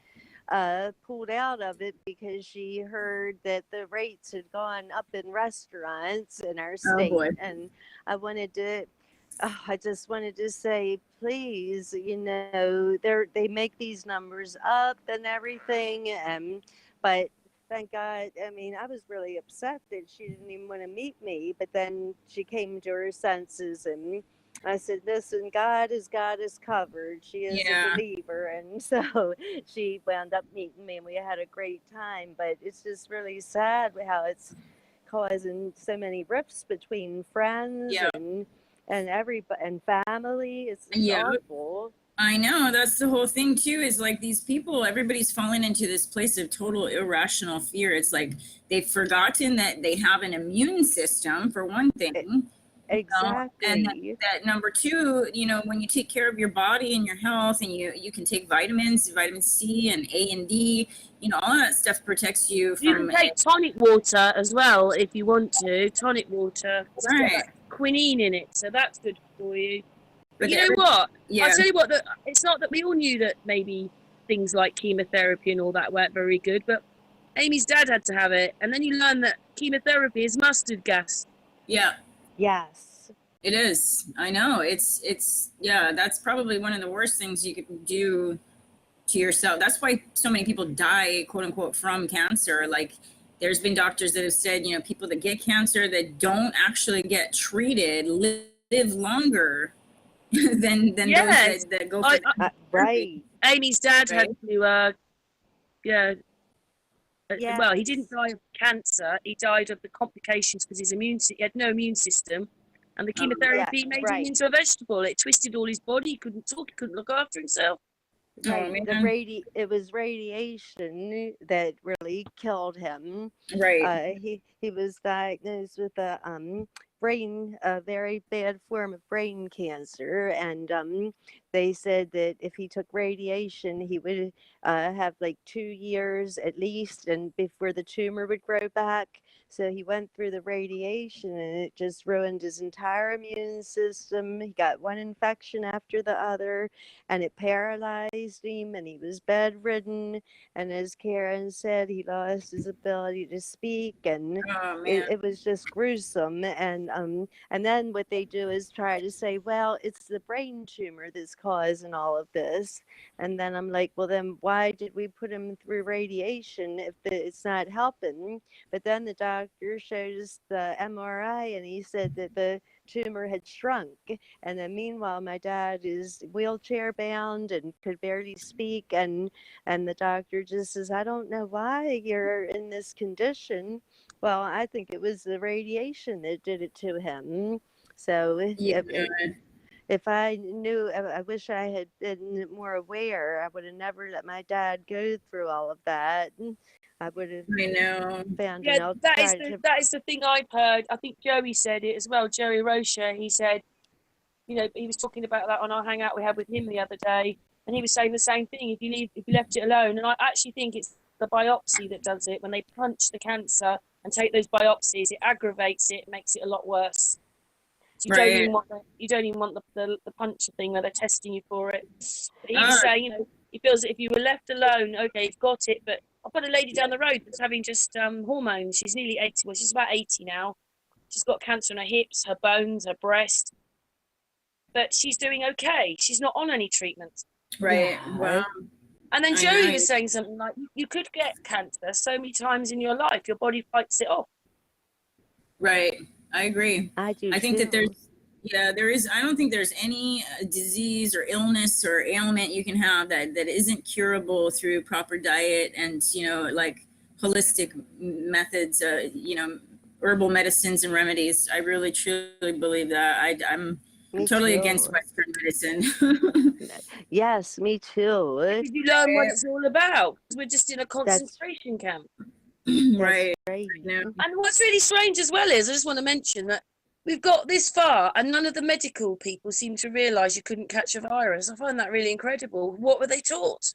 S2: pulled out of it because she heard that the rates had gone up in restaurants in our state. And I just wanted to say, please, they make these numbers up and everything, but thank God. I mean, I was really upset that she didn't even want to meet me, but then she came to her senses, and I said, listen, God has got us covered. She is a believer. And so she wound up meeting me, and we had a great time. But it's just really sad how it's causing so many rifts between friends and everybody and family. It's awful.
S3: I know, that's the whole thing too, is like these people, everybody's fallen into this place of total irrational fear. It's like they've forgotten that they have an immune system, for one thing.
S2: Exactly.
S3: And that number two, when you take care of your body and your health, and you can take vitamins, vitamin C and A and D, all that stuff protects you from.
S1: You can take tonic water as well if you want to. Tonic water.
S3: Right.
S1: Quinine in it, so that's good for you. But
S3: But
S1: you know what?
S3: Yeah.
S1: I'll tell you what, it's not that we all knew that maybe things like chemotherapy and all that weren't very good, but Amy's dad had to have it. And then you learn that chemotherapy is mustard gas.
S3: Yeah.
S2: Yes.
S3: It is. I know. It's that's probably one of the worst things you could do to yourself. That's why so many people die, quote unquote, from cancer. Like, there's been doctors that have said, you know, people that get cancer that don't actually get treated live longer than
S1: Yes.
S3: those that go for the
S2: Right.
S1: Amy's dad had
S3: right?
S1: to, yeah. Well, he didn't
S2: Yes.
S1: die of cancer. He died of the complications because he had no immune system, and the
S2: Yeah.
S1: chemotherapy made him
S2: Right.
S1: into a vegetable. It twisted all his body. He couldn't talk. He couldn't look after himself.
S2: Right.
S3: Oh man.
S2: It was radiation that really killed him.
S3: Right.
S2: He was diagnosed with a very bad form of brain cancer, and they said that if he took radiation, he would have like 2 years at least, and before the tumor would grow back. So he went through the radiation, and it just ruined his entire immune system. He got one infection after the other, and it paralyzed him, and he was bedridden. And as Karen said, he lost his ability to speak, and
S3: Oh man.
S2: it was just gruesome. And then what they do is try to say, well, it's the brain tumor that's causing all of this. And then I'm like, well, then why did we put him through radiation if it's not helping? But then the doctor showed us the MRI, and he said that the tumor had shrunk. And then meanwhile, my dad is wheelchair bound and could barely speak. And the doctor just says, I don't know why you're in this condition. Well, I think it was the radiation that did it to him. So
S3: Yeah.
S2: if I knew, I wish I had been more aware. I would have never let my dad go through all of that. I would have
S3: I know.
S2: found
S1: Yeah,
S2: an alternative.
S1: that is the thing I've heard. I think Joey said it as well. Joey Rocha. He said, you know, he was talking about that on our hangout we had with him the other day, and he was saying the same thing. If you left it alone, and I actually think it's the biopsy that does it. When they punch the cancer and take those biopsies, it aggravates it, makes it a lot worse. So you don't even want the puncher thing where they're testing you for it. But he was saying, you know, he feels that if you were left alone, okay, you've got it. But I've got a lady down the road that's having just hormones. She's nearly 80. Well, she's about 80 now. She's got cancer in her hips, her bones, her breast, but she's doing okay. She's not on any treatment.
S3: Right.
S2: Yeah.
S3: Wow.
S1: And then
S3: I
S1: Joey
S3: know.
S1: was saying something like, you could get cancer so many times in your life, your body fights it off.
S3: Right. I agree.
S2: I do
S3: I think that
S2: too.
S3: there is, I don't think there's any disease or illness or ailment you can have that isn't curable through proper diet and, you know, like holistic methods, you know, herbal medicines and remedies. I really, truly believe that. I'm
S2: Me
S3: totally
S2: too.
S3: against Western medicine.
S2: Yes, me too.
S1: Because you learn what it's all about. We're just in a
S2: That's
S1: concentration camp.
S3: Right.
S2: right.
S3: Yeah.
S1: And what's really strange as well is, I just want to mention that we've got this far and none of the medical people seem to realise you couldn't catch a virus. I find that really incredible. What were they taught?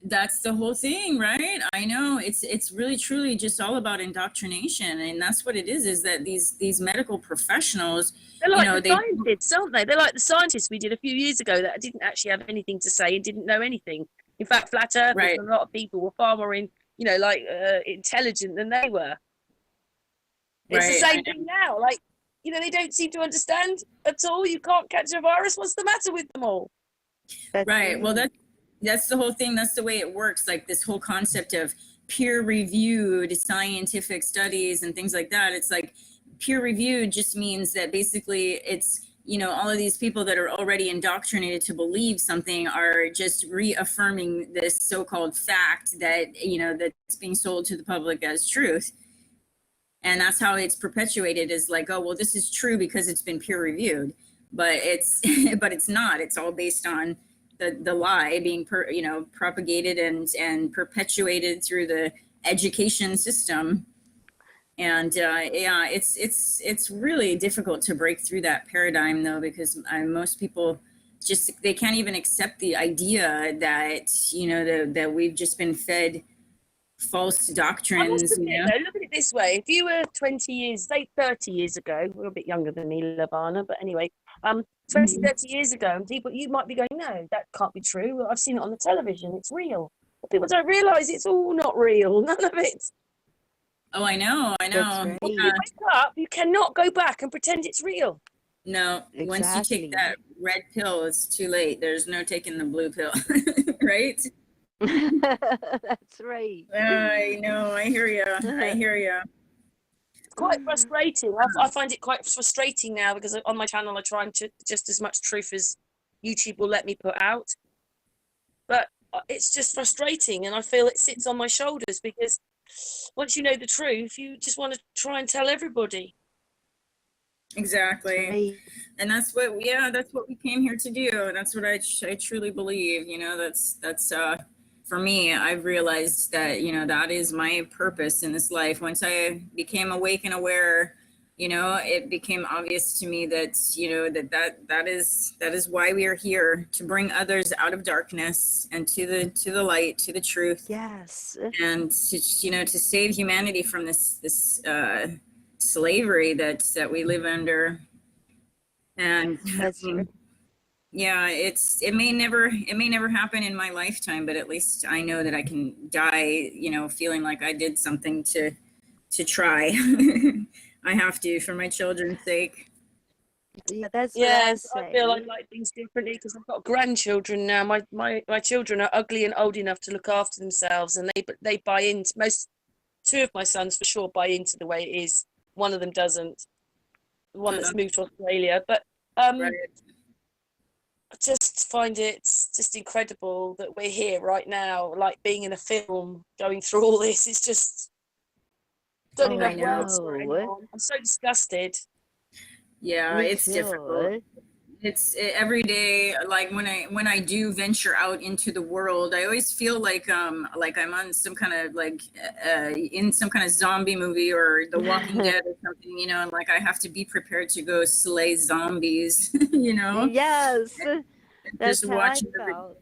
S3: That's the whole thing, right? I know it's really truly just all about indoctrination, and that's what it is that these medical professionals,
S1: They're like
S3: you know,
S1: the
S3: they
S1: scientists, aren't they? They're like the scientists we did a few years ago that didn't actually have anything to say and didn't know anything. In fact, flat earthers,
S3: right,
S1: a lot of people were far more intelligent than they were. It's the
S3: right,
S1: same thing now. Like, you know, they don't seem to understand at all. You can't catch a virus. What's the matter with them all?
S2: That's
S3: right. Well, that's the whole thing. That's the way it works. Like this whole concept of peer-reviewed scientific studies and things like that. It's like peer-reviewed just means that basically it's, you know, all of these people that are already indoctrinated to believe something are just reaffirming this so-called fact that, you know, that's being sold to the public as truth. And that's how it's perpetuated, is like, oh, well, this is true because it's been peer reviewed, but it's but it's not. It's all based on the lie being propagated and perpetuated through the education system. And yeah, it's really difficult to break through that paradigm though, because most people just, they can't even accept the idea that, you know, that we've just been fed false doctrines.
S1: Look at it this way. If you were 20 years, say 30 years ago, we're a bit younger than me, Levana, but anyway, 20, 30 years ago, and people, you might be going, no, that can't be true. Well, I've seen it on the television. It's real. But people don't realise it's all not real. None of it.
S3: Oh, I know.
S2: That's right.
S1: When you wake up, you cannot go back and pretend it's real.
S3: No,
S2: Exactly.
S3: once you take that red pill, it's too late. There's no taking the blue pill, right?
S2: That's right.
S3: I know. I hear you. I hear you.
S1: It's quite frustrating. I find it quite frustrating now because on my channel I try and just as much truth as YouTube will let me put out. But it's just frustrating, and I feel it sits on my shoulders because once you know the truth, you just want to try and tell everybody.
S3: Exactly.
S2: Right.
S3: And that's what we came here to do. And that's what I truly believe, that's for me, I've realized that, that is my purpose in this life. Once I became awake and aware, it became obvious to me that, that is why we are here, to bring others out of darkness and to the light, to the truth.
S2: Yes.
S3: And to save humanity from this slavery that we live under. And
S2: That's right.
S3: yeah, it may never happen in my lifetime, but at least I know that I can die, feeling like I did something to try. I have to, for my children's sake.
S2: Yeah, that's what I
S1: Yes, I
S2: say.
S1: feel I like things differently because I've got grandchildren now. My children are ugly and old enough to look after themselves, and they buy into two of my sons for sure buy into the way it is. One of them doesn't. The one that's moved to Australia, but
S3: Right.
S1: I just find it just incredible that we're here right now, like being in a film, going through all this. It's just don't even have words for it anymore. I'm so disgusted.
S3: Yeah,
S2: Me
S3: it's
S2: too.
S3: difficult. Every day, like when I do venture out into the world, I always feel like I'm on some kind of in some kind of zombie movie or The Walking Dead or something, and like I have to be prepared to go slay zombies,
S2: Yes, that's
S3: just
S2: how I
S3: watching
S2: felt.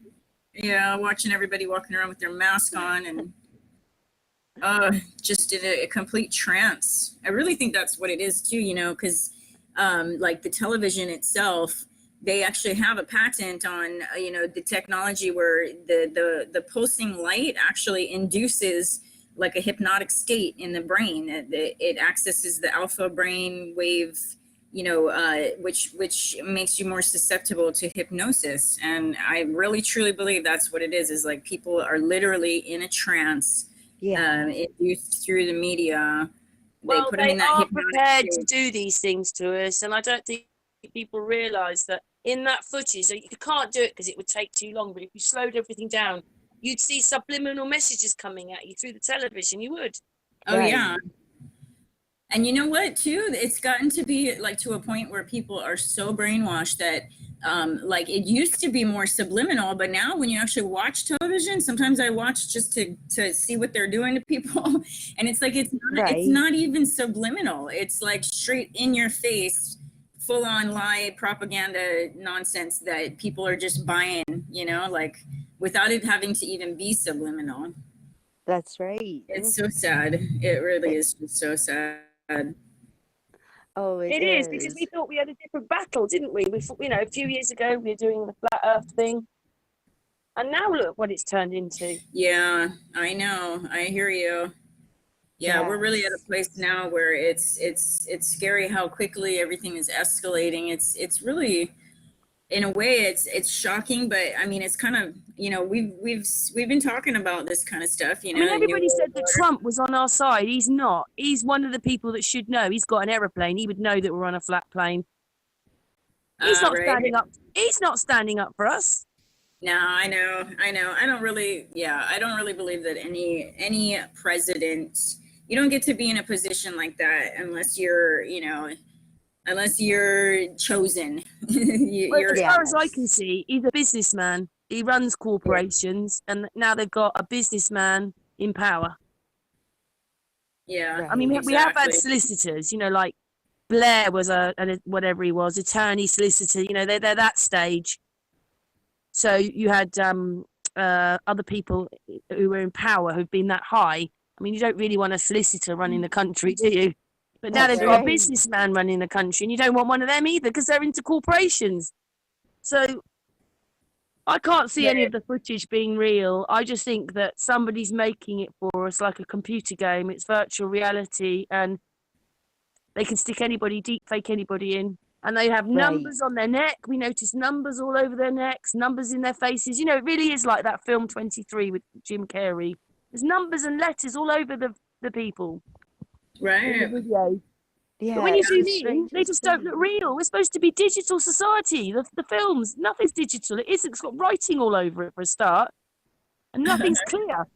S3: watching everybody walking around with their mask on and just in a complete trance. I really think that's what it is too, because like the television itself, they actually have a patent on the technology where the pulsing light actually induces like a hypnotic state in the brain. It accesses the alpha brain wave, which makes you more susceptible to hypnosis. And I really truly believe that's what it is like people are literally in a trance.
S2: Yeah.
S3: Induced through the media.
S1: Well,
S3: Put them
S1: they
S3: in that
S1: are
S3: hypnotic
S1: prepared
S3: state.
S1: to do these things to us, and I don't think people realise that in that footage, so you can't do it because it would take too long. But if you slowed everything down, you'd see subliminal messages coming at you through the television. You would.
S3: Oh
S2: Right.
S3: yeah. And you know what too? It's gotten to be like to a point where people are so brainwashed that like it used to be more subliminal, but now when you actually watch television, sometimes I watch just to see what they're doing to people. And it's like it's
S2: Right.
S3: not even subliminal. It's like straight in your face, full on lie propaganda nonsense that people are just buying, like without it having to even be subliminal.
S2: That's right.
S3: It's so sad. It really is just so sad.
S2: Oh,
S1: It is because we thought we had a different battle, didn't we? We thought, a few years ago we were doing the flat Earth thing, and now look what it's turned into.
S3: Yeah, I know. I hear you. Yeah, we're really at a place now where it's scary how quickly everything is escalating. It's really, in a way, it's shocking, but I mean, it's kind of, we've been talking about this kind of stuff,
S1: I mean, everybody said that Trump was on our side. He's not. He's one of the people that should know. He's got an aeroplane. He would know that we're on a flat plane. He's not standing up. He's not standing up for us.
S3: No, I know. I don't really believe that any president, you don't get to be in a position like that unless you're, chosen.
S1: As far as I can see, he's a businessman. He runs corporations, and now they've got a businessman in power.
S3: Yeah.
S1: I mean, we have had solicitors, like Blair was a whatever he was, attorney, solicitor. They're that stage. So you had other people who were in power who've been that high. I mean, you don't really want a solicitor running the country, do you? But now they've got a businessman running the country, and you don't want one of them either because they're into corporations. So I can't see any of the footage being real. I just think that somebody's making it for us like a computer game. It's virtual reality, and they can stick anybody, deep fake anybody in. And they have
S2: Right.
S1: numbers on their neck. We notice numbers all over their necks, numbers in their faces. You know, it really is like that film 23 with Jim Carrey. There's numbers and letters all over the people in the
S3: Right.
S1: video.
S2: Yeah.
S1: But when you
S2: it's
S1: zoom
S2: the
S1: in, they
S2: strangest
S1: just don't look
S2: thing.
S1: real. We're supposed to be digital society. The films, nothing's digital. It isn't. It's got writing all over it for a start, and nothing's clear.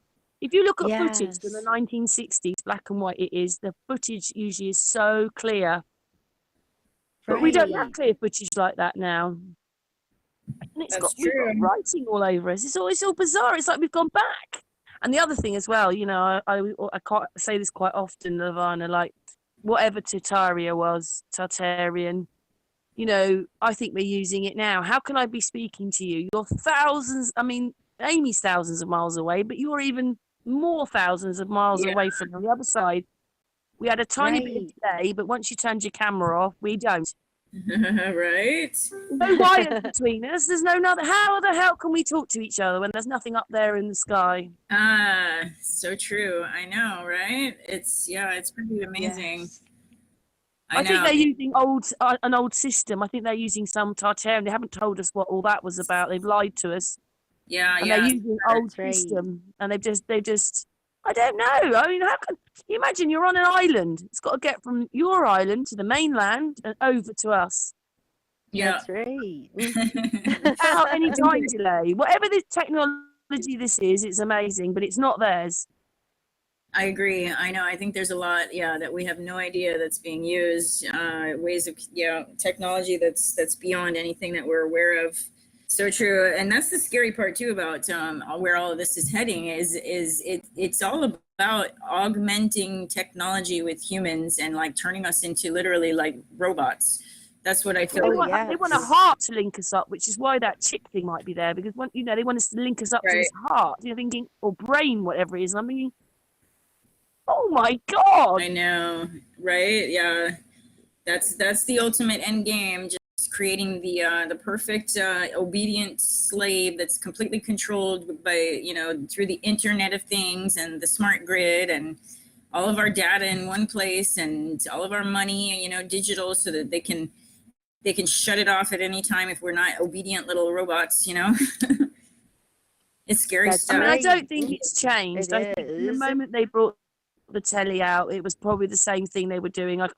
S1: If you look at footage from the
S2: Yes.
S1: 1960s, black and white, it is, the footage usually is so clear. But we don't have
S2: Right.
S1: clear footage like that now. And we've got writing all over us. It's all bizarre. It's like we've gone back. And the other thing as well, you know, I can't say this quite often, Levana, like whatever Tartarian, you know, I think we're using it now. How can I be speaking to you? You're thousands, I mean, Amy's thousands of miles away, but you're even more thousands of miles away from the other side. We had a tiny bit of delay, but once you turned your camera off, we don't.
S3: Right.
S1: No wires between us. There's no nothing. How the hell can we talk to each other when there's nothing up there in the sky?
S3: So true. I know, right? It's pretty amazing.
S2: Yes.
S1: I think they're using an old system. I think they're using some Tartarian. They haven't told us what all that was about. They've lied to us.
S3: Yeah,
S1: and they're using old system, and they just. I don't know. I mean, how can you imagine you're on an island? It's got to get from your island to the mainland and over to us.
S3: Yeah,
S2: that's right.
S1: Without any time delay. Whatever this technology this is, it's amazing, but it's not theirs.
S3: I agree. I know. I think there's a lot, that we have no idea that's being used. Ways of, technology that's beyond anything that we're aware of. So true. And that's the scary part too about where all of this is heading. It's all about augmenting technology with humans and like turning us into literally like robots. That's what I feel.
S1: They want a heart to link us up, which is why that chip thing might be there, because they want us to link us up to this heart. You're thinking, or brain, whatever it is. And I'm thinking, oh my God.
S3: I know, right? Yeah. That's the ultimate end game. Just creating the perfect obedient slave that's completely controlled by, through the Internet of Things and the smart grid and all of our data in one place and all of our money, digital, so that they can shut it off at any time if we're not obedient little robots, It's scary stuff.
S1: I mean, I don't think it's changed. I think the moment they brought the telly out, it was probably the same thing they were doing. I've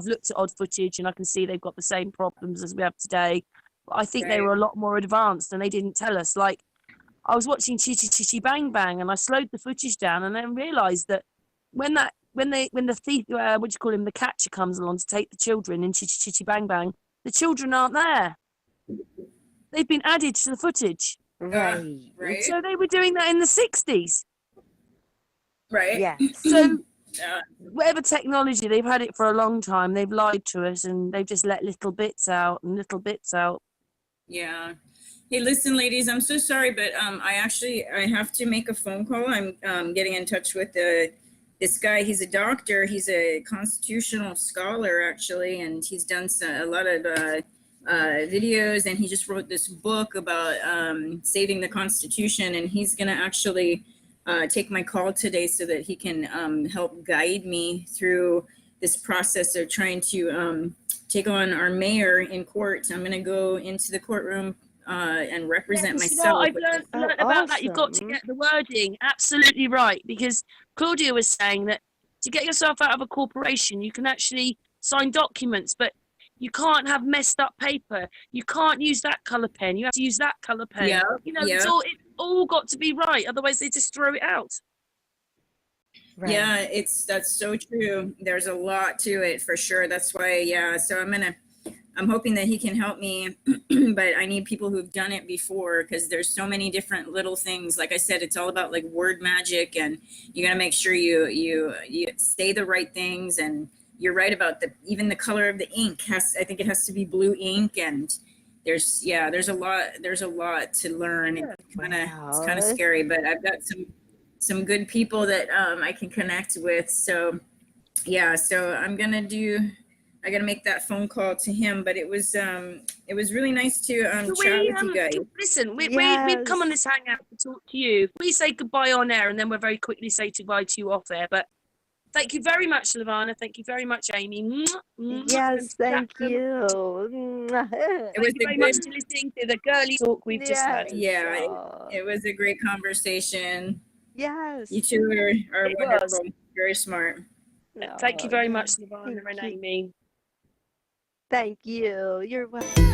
S1: looked at odd footage and I can see they've got the same problems as we have today. But I think they were a lot more advanced and they didn't tell us. Like, I was watching Chitty Chitty Bang Bang and I slowed the footage down and then realised that when the thief, the catcher comes along to take the children in Chitty Chitty Bang Bang, the children aren't there. They've been added to the footage.
S2: Right.
S1: So they were doing that in the 60s.
S3: Right.
S2: Yeah.
S1: So whatever technology, they've had it for a long time. They've lied to us and they've just let little bits out and little bits out.
S3: Yeah. Hey, listen, ladies, I'm so sorry, but I have to make a phone call. I'm getting in touch with this guy. He's a doctor. He's a constitutional scholar, actually, and he's done a lot of videos, and he just wrote this book about saving the Constitution, and he's going to actually take my call today so that he can help guide me through this process of trying to take on our mayor in court. I'm going to go into the courtroom and represent myself.
S1: I've learned about that. You've got to get the wording absolutely right, because Claudia was saying that to get yourself out of a corporation, you can actually sign documents, but you can't have messed up paper. You can't use that color pen. You have to use that color pen.
S3: Yeah,
S1: it's all got to be right. Otherwise, they just throw it out.
S3: Right. Yeah, that's so true. There's a lot to it for sure. That's why, so I'm hoping that he can help me, but I need people who've done it before, because there's so many different little things. Like I said, it's all about like word magic, and you got to make sure you say the right things. And you're right about even the color of the ink I think it has to be blue ink, and there's a lot to learn. It's kind of scary, but I've got some good people that I can connect with. So I gotta make that phone call to him, but it was really nice to chat with you guys.
S1: Listen, we've come on this hangout to talk to you. We say goodbye on air, and then we'll very quickly say goodbye to you off air. But Thank you very much, Levana. Thank you very much, Amy. Mwah, mwah.
S2: Yes, thank
S1: Thank
S2: you.
S3: was
S1: you
S3: a
S1: very
S3: good,
S1: much for listening to the girly talk we've just had.
S3: yeah,
S2: Oh,
S3: it was a great conversation.
S2: yes.
S3: You two are
S1: It
S3: wonderful,
S1: was.
S3: very smart.
S1: Thank you
S2: Oh,
S1: very
S2: yeah.
S1: much, Levana
S2: Thank
S1: and
S2: you.
S1: Amy.
S2: Thank you. You're welcome.